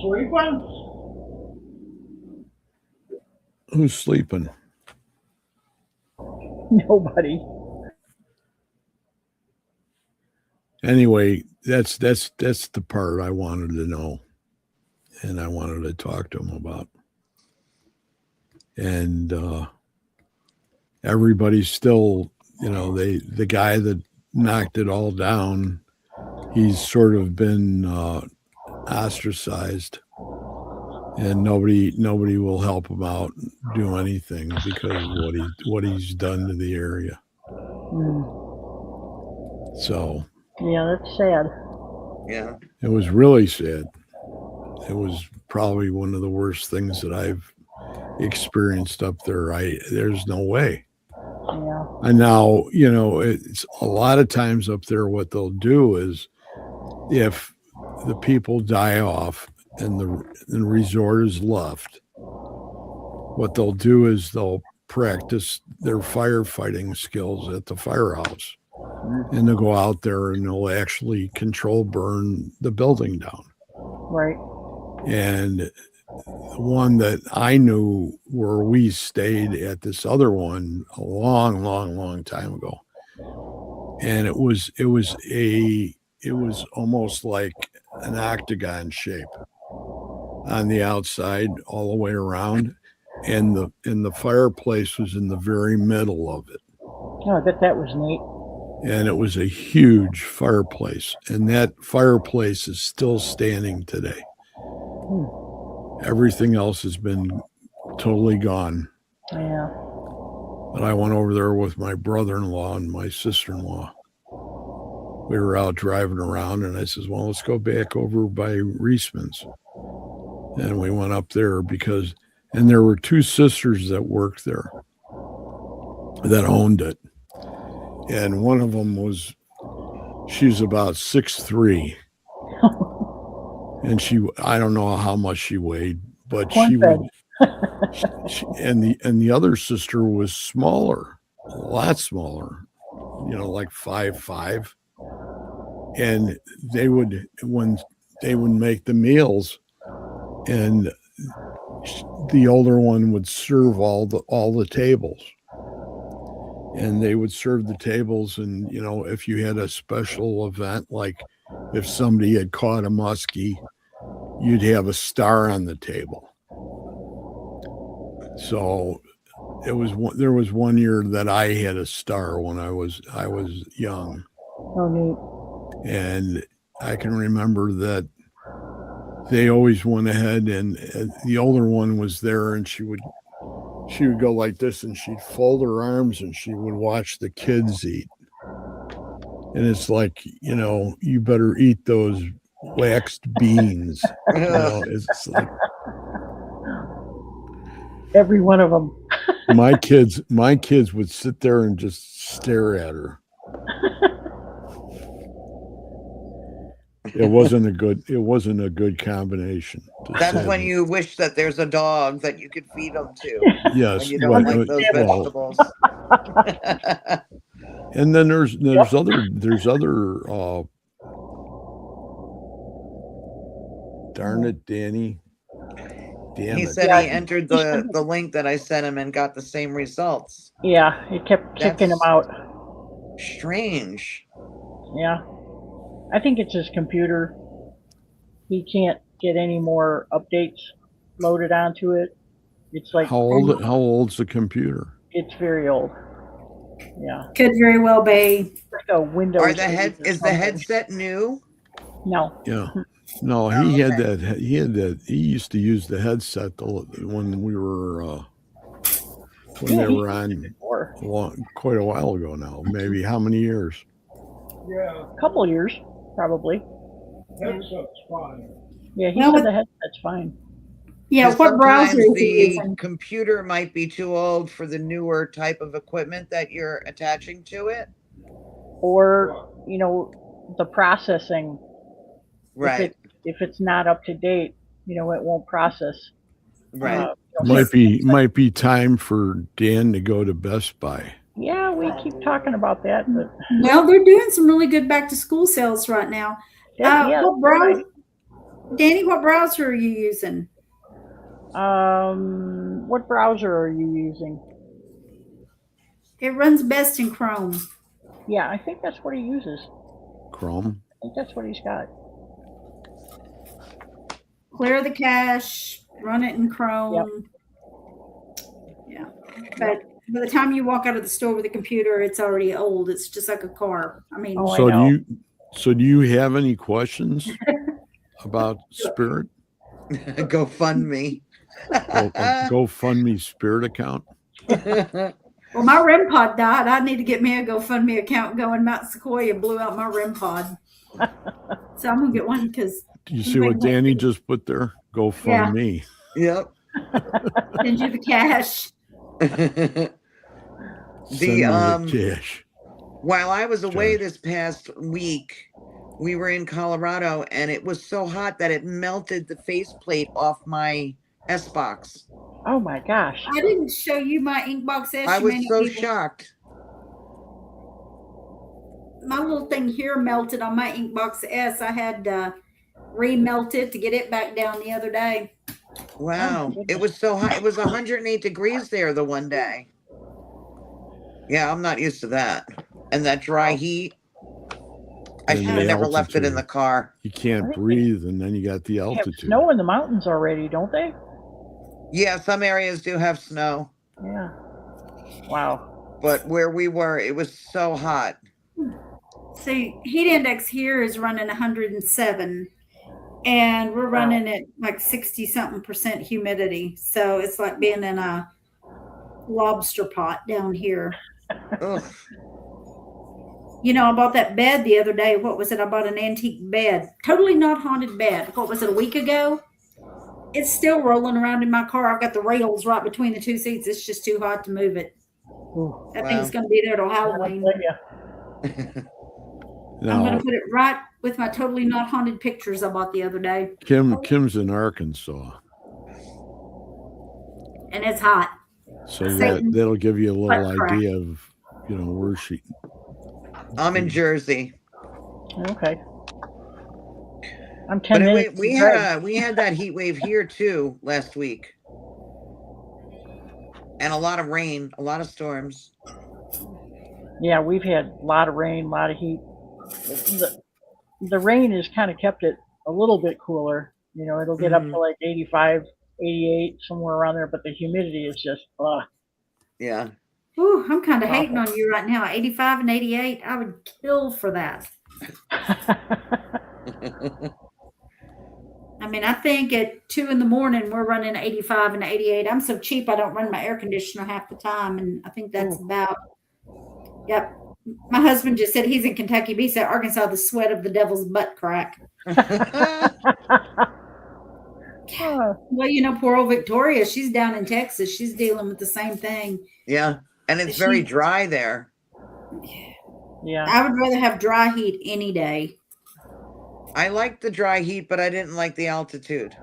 sleeping? Who's sleeping? Nobody. Anyway, that's the part I wanted to know, and I wanted to talk to him about. And everybody's still, the guy that knocked it all down, he's sort of been ostracized, and nobody will help him out, do anything because of what he's done to the area. So. Yeah, that's sad. Yeah. It was really sad. It was probably one of the worst things that I've experienced up there. There's no way. Yeah. And now, it's a lot of times up there, what they'll do is if the people die off and the resort is left, what they'll do is they'll practice their firefighting skills at the firehouse. And they'll go out there and they'll actually control burn the building down. Right. And the one that I knew where we stayed at this other one a long, long, long time ago. And it was almost like an octagon shape on the outside all the way around. And the fireplace was in the very middle of it. Oh, I bet that was neat. And it was a huge fireplace. And that fireplace is still standing today. Everything else has been totally gone. Yeah. But I went over there with my brother-in-law and my sister-in-law. We were out driving around, and I says, well, let's go back over by Reisman's. And we went up there and there were two sisters that worked there that owned it. And one of them she's about 6'3". And I don't know how much she weighed, but she would, and the other sister was smaller, a lot smaller, like 5'5". And when they would make the meals, and the older one would serve all the tables, and they would serve the tables. And if you had a special event, like if somebody had caught a muskie, you'd have a star on the table. So there was one year that I had a star when I was young. Oh, neat. And I can remember that they always went ahead, and the older one was there, and she would go like this, and she'd fold her arms, and she would watch the kids eat. And it's like, you better eat those waxed beans. It's like every one of them. my kids would sit there and just stare at her. It wasn't a good combination. That's when you wish that there's a dog that you could feed them to. Yes. When you don't like those vegetables. And then there's other darn it, Danny. Damn He it. said he entered the link that I sent him and got the same results. Yeah, it kept kicking him out. Strange. Yeah. I think it's his computer. He can't get any more updates loaded onto it. It's like how old's the computer? It's very old. Yeah. Could very well be. Like a Windows. Is the headset new? No. Yeah. No, he had that. He used to use the headset when we were when they were on quite a while ago now. Maybe how many years? Yeah, A couple years, probably. headset's fine. Yeah, he Well, said the headset's fine. Yeah, what Sometimes browser is he the using? computer might be too old for the newer type of equipment that you're attaching to it. Or, the processing. Right. If it's not up to date, it won't process. Right. Might be time for Dan to go to Best Buy. Yeah, we keep talking about that, but Well, they're doing some really good back to school sales right now. What browser, Danny? What browser are you using? What browser are you using? It runs best in Chrome. Yeah, I think that's what he uses. Chrome. I think that's what he's got. Clear the cache, run it in Chrome. Yeah, but by the time you walk out of the store with a computer, it's already old. It's just like a car. I mean, Oh, So I know. do you have any questions about Spirit? GoFundMe. GoFundMe Spirit account. well, my REM pod died. I need to get me a GoFundMe account going. Mount Sequoia blew out my REM pod, so I'm gonna get one because. Do you see what Danny just put there? GoFundMe. Yep. Send you the cash. Send me the cash. While I was away this past week, we were in Colorado, and it was so hot that it melted the faceplate off my S box. Oh my gosh. I didn't show you my Inkbox S. I You was many so people- shocked. My little thing here melted on my Inkbox S. I had remelted to get it back down the other day. Wow. It was so hot. It was 108 degrees there the one day. Yeah, I'm not used to that. And that dry heat. I And should the have never left it in altitude. the car. You can't breathe, and then you got the They have altitude. snow in the mountains already, don't they? Yeah, some areas do have snow. Yeah. Wow. But where we were, it was so hot. See, heat index here is running 107, and we're running at like 60 something % humidity. So it's like being in a lobster pot down here. Ugh. You know, I bought that bed the other day. What was it? I bought an antique bed, totally not haunted bed. What was it, a week ago? It's still rolling around in my car. I've got the rails right between the two seats. It's just too hot to move it. Ooh. That Wow. thing's going to be there till Halloween. I'm going Now, to put it right with my totally not haunted pictures I bought the other day. Kim's in Arkansas, And it's hot. so Satan. that'll give you a little Butt crack. idea of, you know, where she. I'm in Jersey. Okay. I'm 10 But minutes. we had that heat wave here too last week. And a lot of rain, a lot of storms. Yeah, we've had a lot of rain, a lot of heat. The rain has kind of kept it a little bit cooler. You know, it'll get up to like 85, 88, somewhere around there, but the humidity is just, Yeah. Ooh, I'm kind of hating on you right now. 85 and 88, I would kill for that. I mean, I think at 2 in the morning, we're running 85 and 88. I'm so cheap, I don't run my air conditioner half the time. And I think that's about, yep. My husband just said he's in Kentucky, but he said Arkansas, the sweat of the devil's butt crack. Well, you know, poor old Victoria, she's down in Texas. She's dealing with the same thing. Yeah. And it's very dry there. Yeah. I would rather have dry heat any day. I liked the dry heat, but I didn't like the altitude.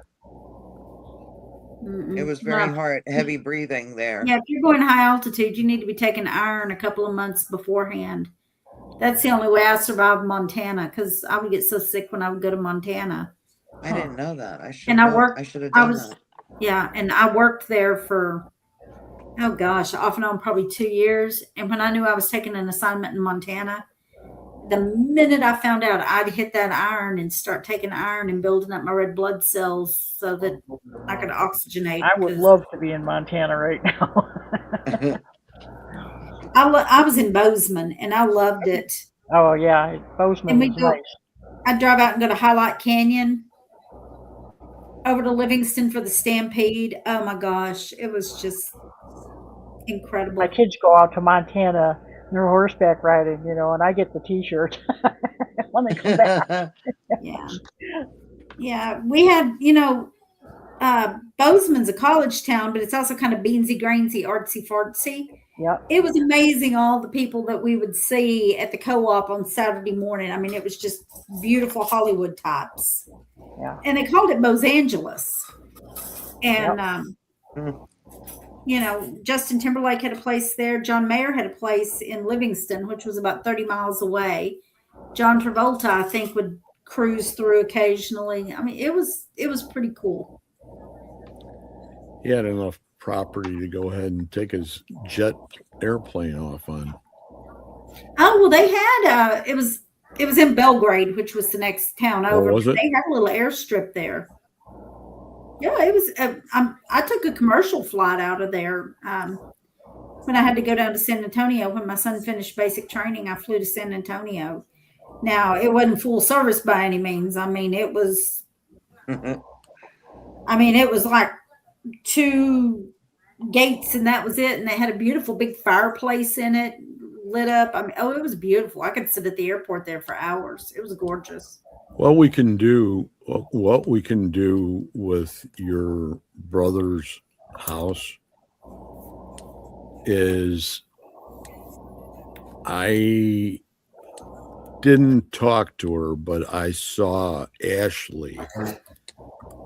It was very hard, heavy breathing there. Yeah, if you're going high altitude, you need to be taking iron a couple of months beforehand. That's the only way I survived Montana, because I would get so sick when I would go to Montana. I didn't know that. I should. And I worked. I should have done that. Yeah, and I worked there for, oh gosh, off and on probably 2 years. And when I knew I was taking an assignment in Montana, the minute I found out, I'd hit that iron and start taking iron and building up my red blood cells so that I could oxygenate. I would love to be in Montana right now. I was in Bozeman and I loved it. Oh yeah, Bozeman is nice. I'd drive out and go to Highlight Canyon, over to Livingston for the Stampede. Oh my gosh, it was just incredible. My kids go out to Montana, they're horseback riding, you know, and I get the T-shirt when they come back. Yeah, we had, you know, Bozeman's a college town, but it's also kind of beansy, grainsy, artsy, fartsy. Yeah, it was amazing all the people that we would see at the co-op on Saturday morning. I mean, it was just beautiful Hollywood types. Yeah, and they called it Bosangeles. And you know, Justin Timberlake had a place there. John Mayer had a place in Livingston, which was about 30 miles away. John Travolta, I think, would cruise through occasionally. I mean, it was pretty cool. He had enough property to go ahead and take his jet airplane off on. Oh, well, they had it was in Belgrade, which was the next town over. Was it? They had a little airstrip there. Yeah, it was. I took a commercial flight out of there when I had to go down to San Antonio. When my son finished basic training, I flew to San Antonio. Now, it wasn't full service by any means. I mean, it was. It was like 2 gates, and that was it. And they had a beautiful big fireplace in it, lit up. I mean, it was beautiful. I could sit at the airport there for hours. It was gorgeous. What we can do with your brother's house is, I didn't talk to her, but I saw Ashley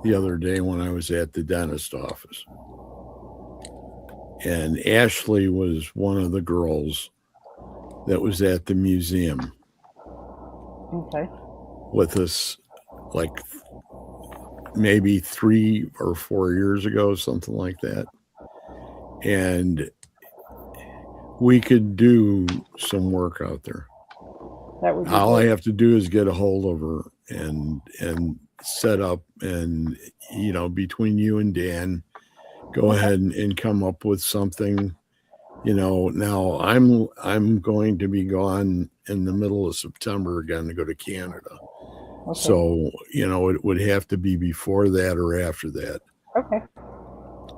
the other day when I was at the dentist office. And Ashley was one of the girls that was at the museum. Okay. With us, like maybe 3 or 4 years ago, something like that. And we could do some work out there. That would be All great. I have to do is get a hold of her and set up, and you know, between you and Dan, go ahead and come up with something. You know, now I'm going to be gone in the middle of September again to go to Canada. Okay. So, you know, it would have to be before that or after that. Okay.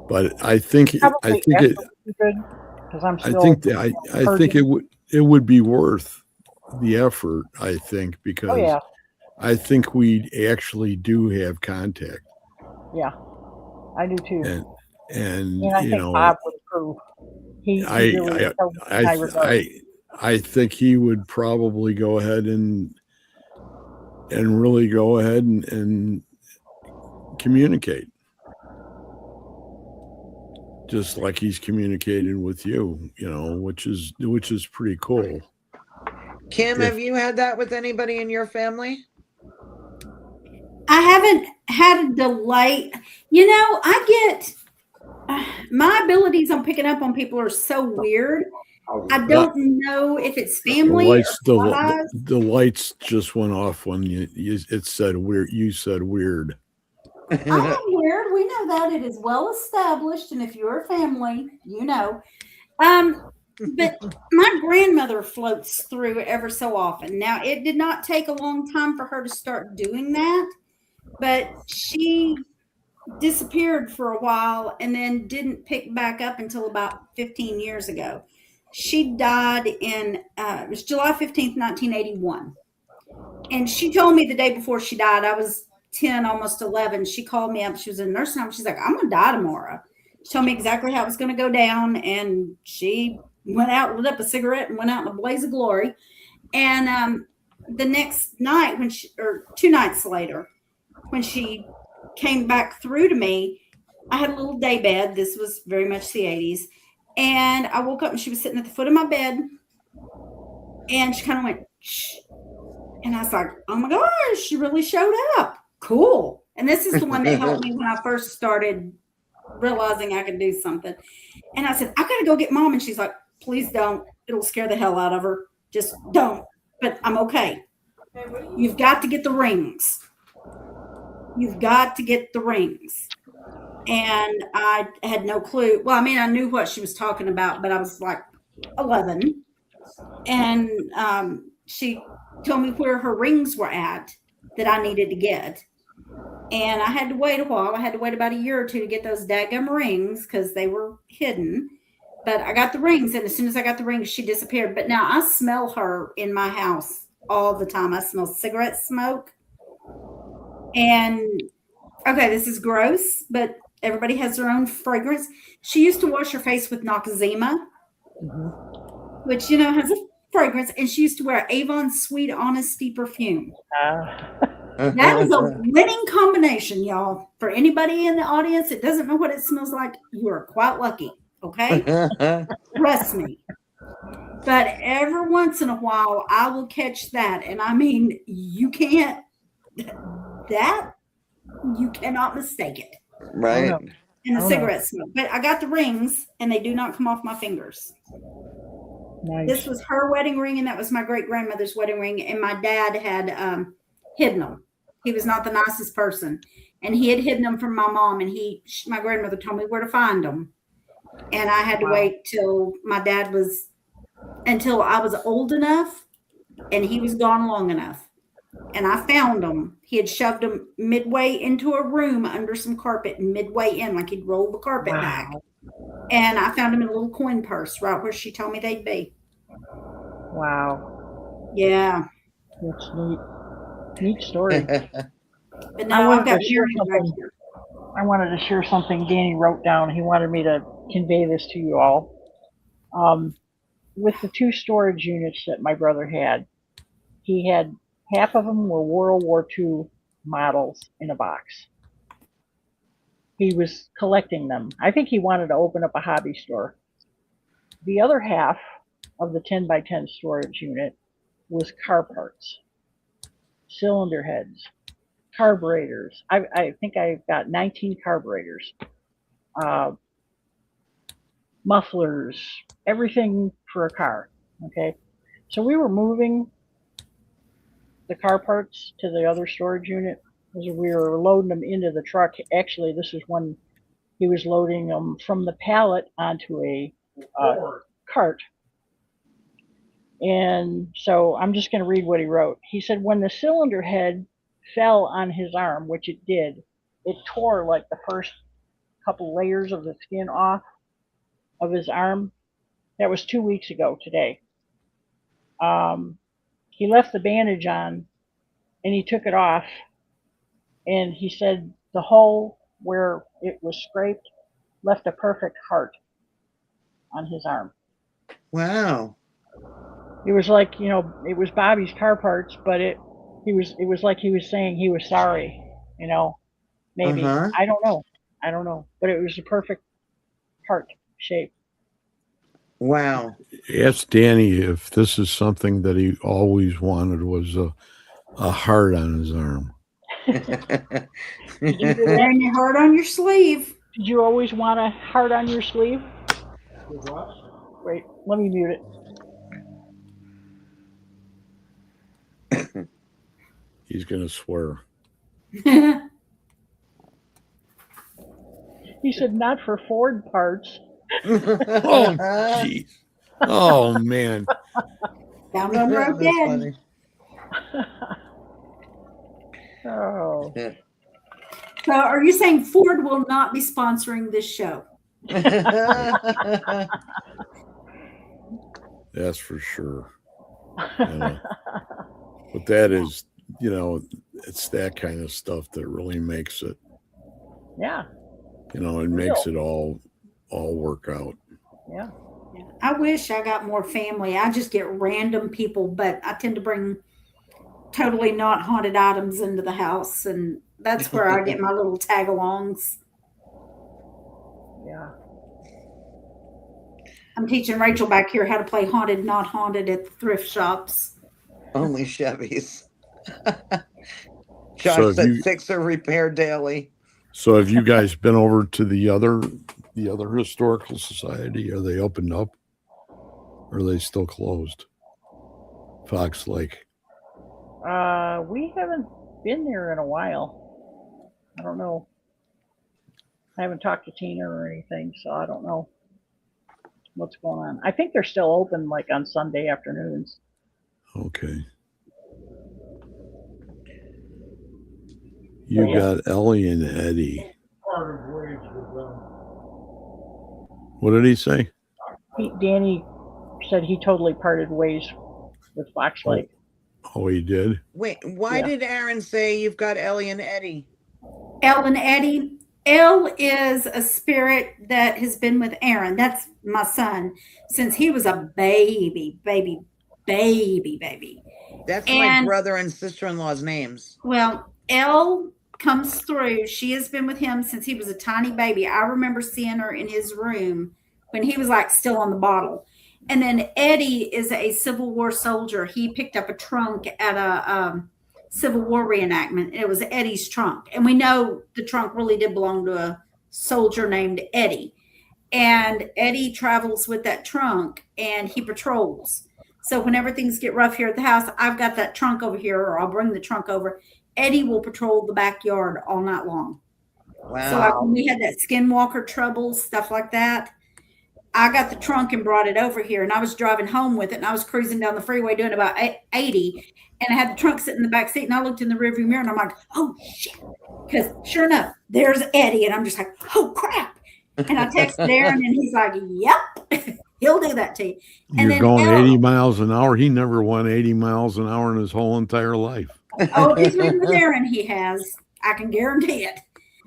But I think Good, because I'm I still. think that I think it would be worth the effort. I think Oh because yeah, I think we actually do have contact, yeah, I do too. and and And I you think know Bob would approve. He I really I showed I high regard. I think he would probably go ahead and really go ahead and communicate, just like he's communicated with you, which is pretty cool. Kim, If have you had that with anybody in your family? I haven't had a delay. I get my abilities on picking up on people are so weird. I don't know if it's the family lights or clause. the lights just went off when it said weird. You said weird. I am weird. We know that it is well established, and if you're a family, you know. But my grandmother floats through ever so often. Now, it did not take a long time for her to start doing that, but she disappeared for a while and then didn't pick back up until about 15 years ago. She died in it was July 15th, 1981. And she told me the day before she died, I was 10, almost 11. She called me up. She was in a nursing home. She's like, I'm going to die tomorrow. She told me exactly how it was going to go down. And she went out, lit up a cigarette, and went out in a blaze of glory. And the next night, or 2 nights later, when she came back through to me, I had a little day bed. This was very much the 80s. And I woke up and she was sitting at the foot of my bed. And she kind of went, shh. And I was like, oh my gosh, she really showed up. Cool. And this is the one that helped me when I first started realizing I could do something. And I said, I got to go get mom. And she's like, please don't. It'll scare the hell out of her. Just don't. But I'm okay. You've got to get the rings. You've got to get the rings. And I had no clue. Well, I mean, I knew what she was talking about, but I was like 11. And she told me where her rings were at that I needed to get. And I had to wait a while. I had to wait about a year or two to get those daggum rings because they were hidden. But I got the rings, and as soon as I got the rings, she disappeared. But now I smell her in my house all the time. I smell cigarette smoke. And okay, this is gross, but everybody has their own fragrance. She used to wash her face with Noxzema, which, has a fragrance. And she used to wear Avon Sweet Honesty perfume. That is a winning combination, y'all. For anybody in the audience that doesn't know what it smells like, you are quite lucky. Okay? Trust me. But every once in a while, I will catch that. And I mean, you cannot mistake it. Right. And the cigarette smoke. But I got the rings, and they do not come off my fingers. Nice. This was her wedding ring, and that was my great grandmother's wedding ring. And my dad had hidden them. He was not the nicest person, and he had hidden them from my mom. And my grandmother told me where to find them, and I had to wait till until I was old enough, and he was gone long enough. And I found them. He had shoved them midway into a room under some carpet, and midway in, like he'd rolled the carpet back. And I found them in a little coin purse right where she told me they'd be. Wow. Yeah. That's neat. Neat story. But now I've got earrings right here. I wanted to share something Danny wrote down. He wanted me to convey this to you all. With the 2 storage units that my brother had, he had half of them were World War II models in a box. He was collecting them. I think he wanted to open up a hobby store. The other half of the 10 by 10 storage unit was car parts, cylinder heads, carburetors. I think I've got 19 carburetors, mufflers, everything for a car. Okay. So we were moving the car parts to the other storage unit as we were loading them into the truck. Actually, this is when he was loading them from the pallet onto a cart. And so I'm just going to read what he wrote. He said, when the cylinder head fell on his arm, which it did, it tore like the first couple layers of the skin off. of his arm. That was 2 weeks ago today. He left the bandage on and he took it off, and he said the hole where it was scraped left a perfect heart on his arm. Wow. It was like, it was Bobby's car parts, but it was like he was saying he was sorry, maybe. Uh-huh. I don't know. But it was a perfect heart shape. Wow. Ask Danny if this is something that he always wanted, was a heart on his arm. Wearing your heart on your sleeve. Did you always want a heart on your sleeve? Wait, let me mute it. He's going to swear. He said not for Ford parts. Oh, jeez. Oh, man. Down the road That's again. funny. Oh. So are you saying Ford will not be sponsoring this show? That's for sure. But that is, it's that kind of stuff that really makes it. Yeah. It makes it all work out. Yeah. I wish I got more family. I just get random people, but I tend to bring totally not haunted items into the house, and that's where I get my little tag-alongs. Yeah. I'm teaching Rachel back here how to play haunted, not haunted at the thrift shops. Only Chevys. Josh So said 6 are repaired daily. So have you guys been over to the other historical society? Are they opened up? Or are they still closed? Fox Lake. We haven't been there in a while. I don't know. I haven't talked to Tina or anything, so I don't know what's going on. I think they're still open like on Sunday afternoons. Okay. You got Ellie and Eddie. What did he say? Danny said he totally parted ways with Fox Lake. Oh, he did? Wait, why did Aaron say you've got Ellie and Eddie? Elle and Eddie. Elle is a spirit that has been with Aaron. That's my son since he was a baby. That's my brother and sister-in-law's names. Well, Elle comes through. She has been with him since he was a tiny baby. I remember seeing her in his room when he was like still on the bottle. And then Eddie is a Civil War soldier. He picked up a trunk at a Civil War reenactment. It was Eddie's trunk. And we know the trunk really did belong to a soldier named Eddie. And Eddie travels with that trunk and he patrols. So whenever things get rough here at the house, I've got that trunk over here, or I'll bring the trunk over. Eddie will patrol the backyard all night long. Wow. So like when we had that skinwalker troubles, stuff like that, I got the trunk and brought it over here, and I was driving home with it, and I was cruising down the freeway doing about 80, and I had the trunk sitting in the back seat, and I looked in the rearview mirror, and I'm like, oh, shit. Because sure enough, there's Eddie, and I'm just like, oh, crap. And I texted Aaron, and he's like, yep, he'll do that to you. And You're going 80 miles an hour? He never went 80 miles an hour in his whole entire life. Oh, he's been with Aaron, he has. I can guarantee it.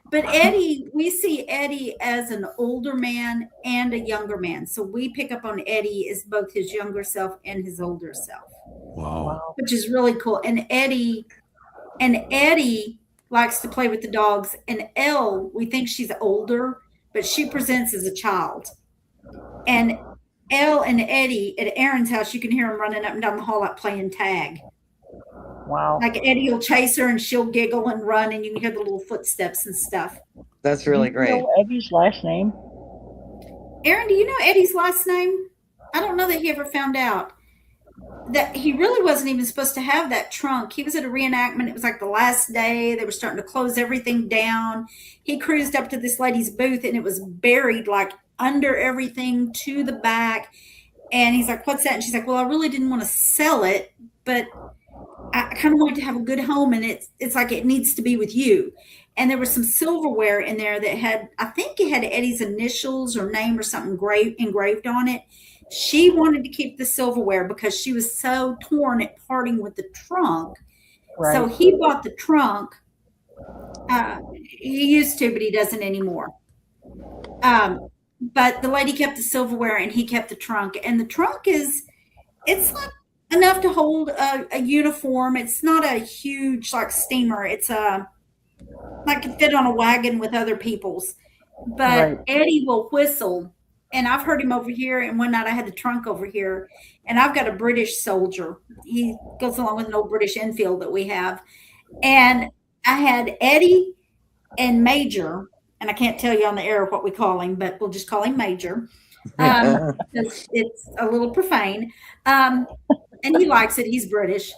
But Eddie, we see Eddie as an older man and a younger man. So we pick up on Eddie as both his younger self and his older self. Wow. Which is really cool. And Eddie likes to play with the dogs. And Elle, we think she's older, but she presents as a child. And Elle and Eddie at Aaron's house, you can hear them running up and down the hall like playing tag. Wow. Like Eddie will chase her and she'll giggle and run, and you can hear the little footsteps and stuff. That's really great. Do you know Eddie's last name? Aaron, do you know Eddie's last name? I don't know that he ever found out. That he really wasn't even supposed to have that trunk. He was at a reenactment. It was like the last day. They were starting to close everything down. He cruised up to this lady's booth, and it was buried like under everything to the back. And he's like, what's that? And she's like, well, I really didn't want to sell it, but I kind of want to have a good home, and it's like it needs to be with you. And there was some silverware in there that had, I think it had Eddie's initials or name or something engraved on it. She wanted to keep the silverware because she was so torn at parting with the trunk. So Right. he bought the trunk. He used to, but he doesn't anymore. But the lady kept the silverware and he kept the trunk. And the trunk it's like enough to hold a uniform. It's not a huge like steamer. It's like can fit on a wagon with other people's. But Right. Eddie will whistle, and I've heard him over here. And one night I had the trunk over here, and I've got a British soldier. He goes along with an old British Enfield that we have, and I had Eddie and Major, and I can't tell you on the air what we call him, but we'll just call him Major. It's a little profane, and he likes it. He's British,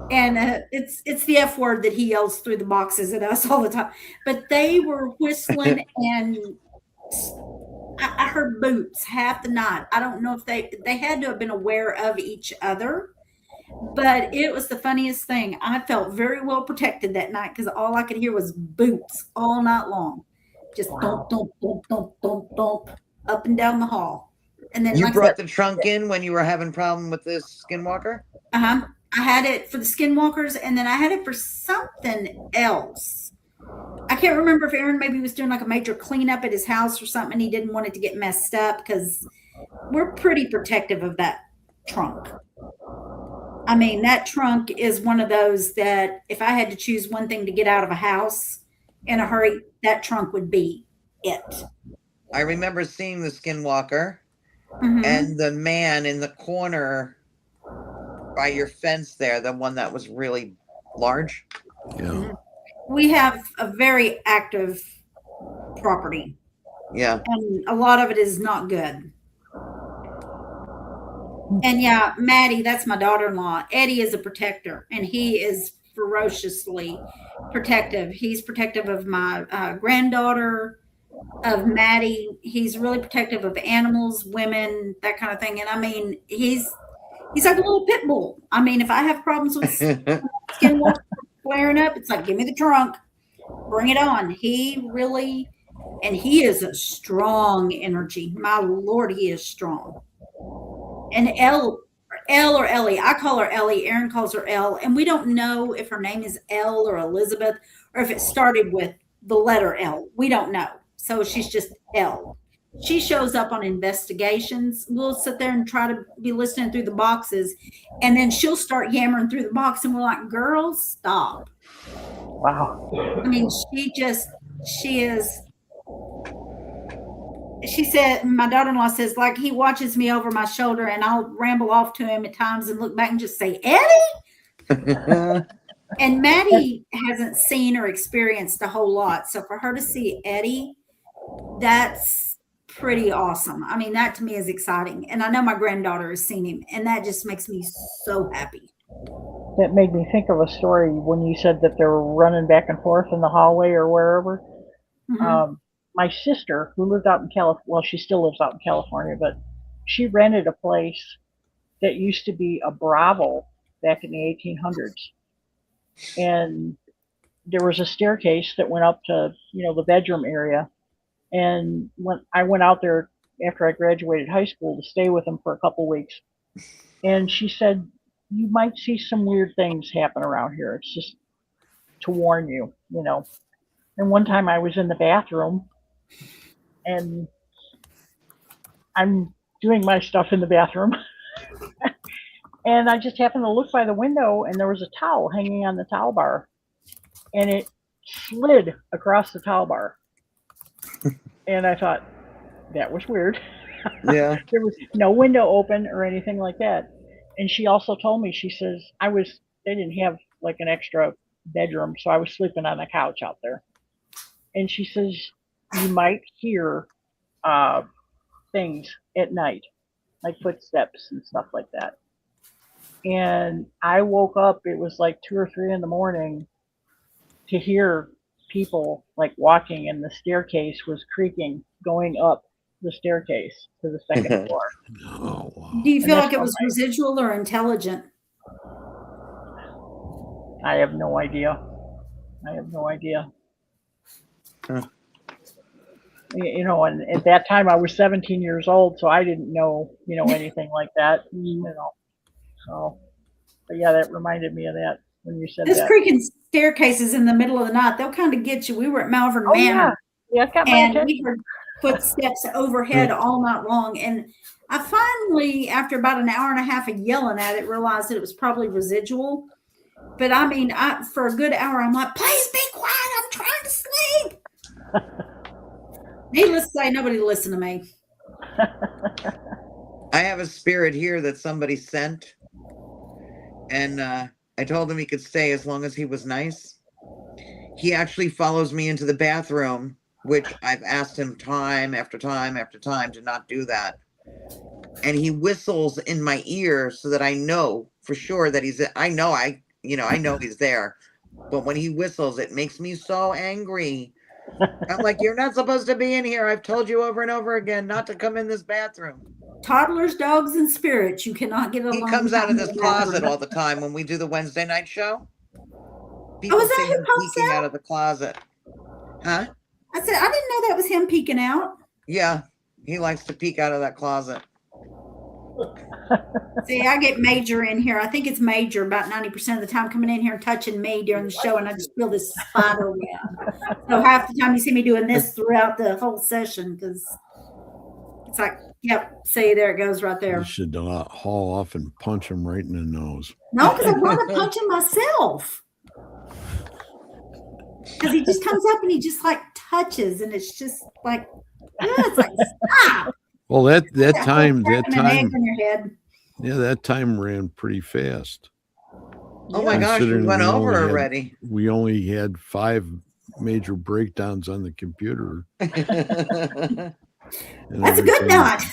and it's the F word that he yells through the boxes at us all the time. But they were whistling, and I heard boots half the night. I don't know if they had to have been aware of each other, but it was the funniest thing. I felt very well protected that night because all I could hear was boots all night long, just thump thump thump thump thump thump up and down the hall. And then You like brought the trunk in when you were having problem with this skinwalker? I had it for the skinwalkers, and then I had it for something else. I can't remember if Aaron maybe was doing like a major cleanup at his house or something. And he didn't want it to get messed up because we're pretty protective of that trunk. I mean, that trunk is one of those that if I had to choose one thing to get out of a house in a hurry, that trunk would be it. I remember seeing the skinwalker Mhm. and the man in the corner by your fence there, the one that was really large. Yeah. We have a very active property, Yeah. and a lot of it is not good. And yeah, Maddie, that's my daughter-in-law. Eddie is a protector, and he is ferociously protective. He's protective of my granddaughter, of Maddie. He's really protective of animals, women, that kind of thing. And I mean, he's like a little pit bull. I mean, if I have problems with skinwalker flaring up, it's like, give me the trunk, bring it on. He really, and he is a strong energy. My Lord, he is strong. And Elle or Ellie, I call her Ellie, Aaron calls her Elle, and we don't know if her name is Elle or Elizabeth or if it started with the letter L. We don't know. So she's just Elle. She shows up on investigations. We'll sit there and try to be listening through the boxes, and then she'll start yammering through the box, and we're like, girl, stop. Wow. I mean, she said, my daughter-in-law says, like, he watches me over my shoulder, and I'll ramble off to him at times and look back and just say, Eddie? And Maddie hasn't seen or experienced a whole lot. So for her to see Eddie, that's pretty awesome. I mean, that to me is exciting. And I know my granddaughter has seen him, and that just makes me so happy. That made me think of a story when you said that they were running back and forth in the hallway or wherever. Mhm. My sister, who lived out in California, well, she still lives out in California, but she rented a place that used to be a brothel back in the 1800s. And there was a staircase that went up to, the bedroom area. And when I went out there after I graduated high school to stay with them for a couple weeks, and she said, you might see some weird things happen around here. It's just to warn you, And one time I was in the bathroom, and I'm doing my stuff in the bathroom. And I just happened to look by the window, and there was a towel hanging on the towel bar, and it slid across the towel bar. And I thought, that was weird. Yeah. There was no window open or anything like that. And she also told me, she says, they didn't have like an extra bedroom, so I was sleeping on the couch out there. And she says, you might hear things at night, like footsteps and stuff like that. And I woke up, it was like 2 or 3 in the morning, to hear people like walking, and the staircase was creaking going up the staircase to the second floor. Oh, wow. Do you And feel that's like it from was residual or intelligent? I have no idea. I have no idea. Huh. You know, and at that time I was 17 years old, so I didn't know, anything like that, So, but yeah, that reminded me of that when you said This that. creaking staircases in the middle of the night, they'll kind of get you. We were at Malvern Oh, yeah. Manor. Yeah, it got my And we attention. heard footsteps overhead all night long. And I finally, after about an hour and a half of yelling at it, realized that it was probably residual. But I mean, for a good hour, I'm like, please be quiet. I'm trying to sleep. Needless to say, nobody listened to me. I have a spirit here that somebody sent, and I told him he could stay as long as he was nice. He actually follows me into the bathroom, which I've asked him time after time after time to not do that. And he whistles in my ear so that I know for sure that I know he's there. But when he whistles, it makes me so angry. I'm like, you're not supposed to be in here. I've told you over and over again not to come in this bathroom. Toddlers, dogs, and spirits. You cannot get along. He comes out of this in the closet bathroom. all the time when we do the Wednesday night show. Oh, People is that see who him pops peeking out? out of the closet. Huh? I said, I didn't know that was him peeking out. Yeah, he likes to peek out of that closet. See, I get Major in here. I think it's Major about 90% of the time coming in here and touching me during the show, and I just feel this spider web. So half the time you see me doing this throughout the whole session because it's like, yep, see, there it goes right there. You should haul off and punch him right in the nose. No, because I want to punch him myself. Because he just comes up and he just like touches, and it's just like, it's like, stop. Well, that That time, whole that cracking an egg time, on your head. yeah, that time ran pretty fast. Oh my gosh, we Considering went we over only had- already. We only had 5 major breakdowns on the computer. and That's a good everything. nut.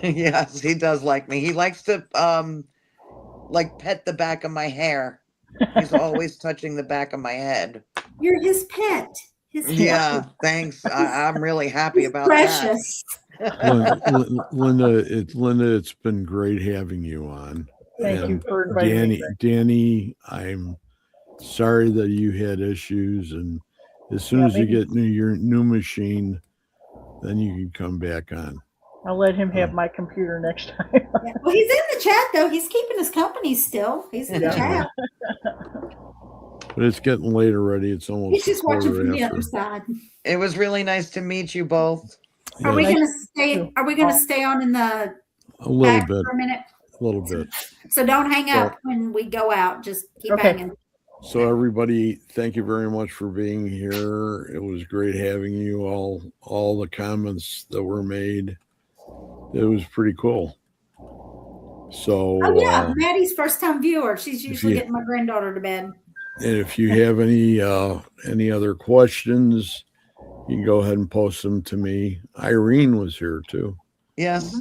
Yes, he does like me. He likes to like pet the back of my hair. He's always touching the back of my head. You're his pet. His Yeah, pet. thanks. I'm really happy He's about precious. Linda, it's been great having you on. Thank you And for inviting me. Danny, I'm sorry that you had issues, and as soon Yeah, as you maybe- get your new machine, then you can come back on. I'll let him have my computer next time. Yeah. Well, he's in the chat though. He's keeping his company still. He's in the Yeah. chat. But it's getting late already. It's almost He's just a watching quarter from the after. other side. It was really nice to meet you both. Are we Yeah, gonna stay? Are we gonna stay on in the a little back bit, for a minute? a little bit. So don't hang up when we go out. Just keep Okay. hanging. So everybody, thank you very much for being here. It was great having you all the comments that were made. It was pretty cool. So Oh yeah, Maddie's first time viewer. She's usually you- getting my granddaughter to bed. and if you have any other questions, you can go ahead and post them to me. Irene was here too. Yes.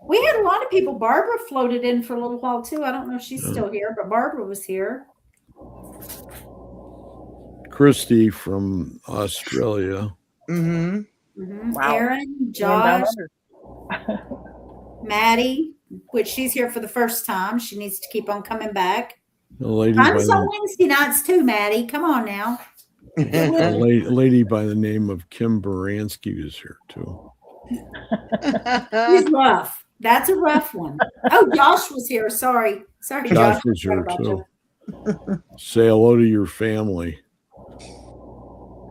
We had a lot of people. Barbara floated in for a little while too. I don't know if she's Yeah. still here, but Barbara was here. Christy from Australia. Mm-hmm. Wow. Aaron, Going down Josh, under. Maddie, which she's here for the first time. She needs to keep on coming back. A lady, Find by us on the, Wednesday nights too, Maddie. Come on now. a lady by the name of Kim Baranski was here too. He's rough. That's a rough one. Oh, Josh was here. Sorry. Sorry, Josh Josh. was here Sorry about too. you. Say hello to your family.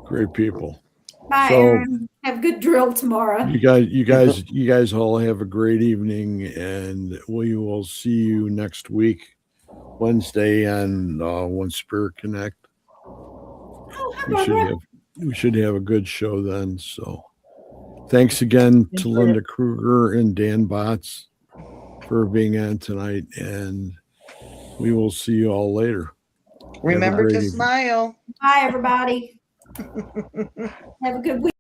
Great people. Bye, So- Aaron. Have a good drill tomorrow. You guys all have a great evening, and we will see you next week, Wednesday on One Spirit Connect. Oh, hi, We should Barbara. have a good show then. So thanks again to Enjoy it. Linda Kruger and Dan Botts for being on tonight, and we will see you all later. Remember great to evening. smile. Bye, everybody. Have a good week.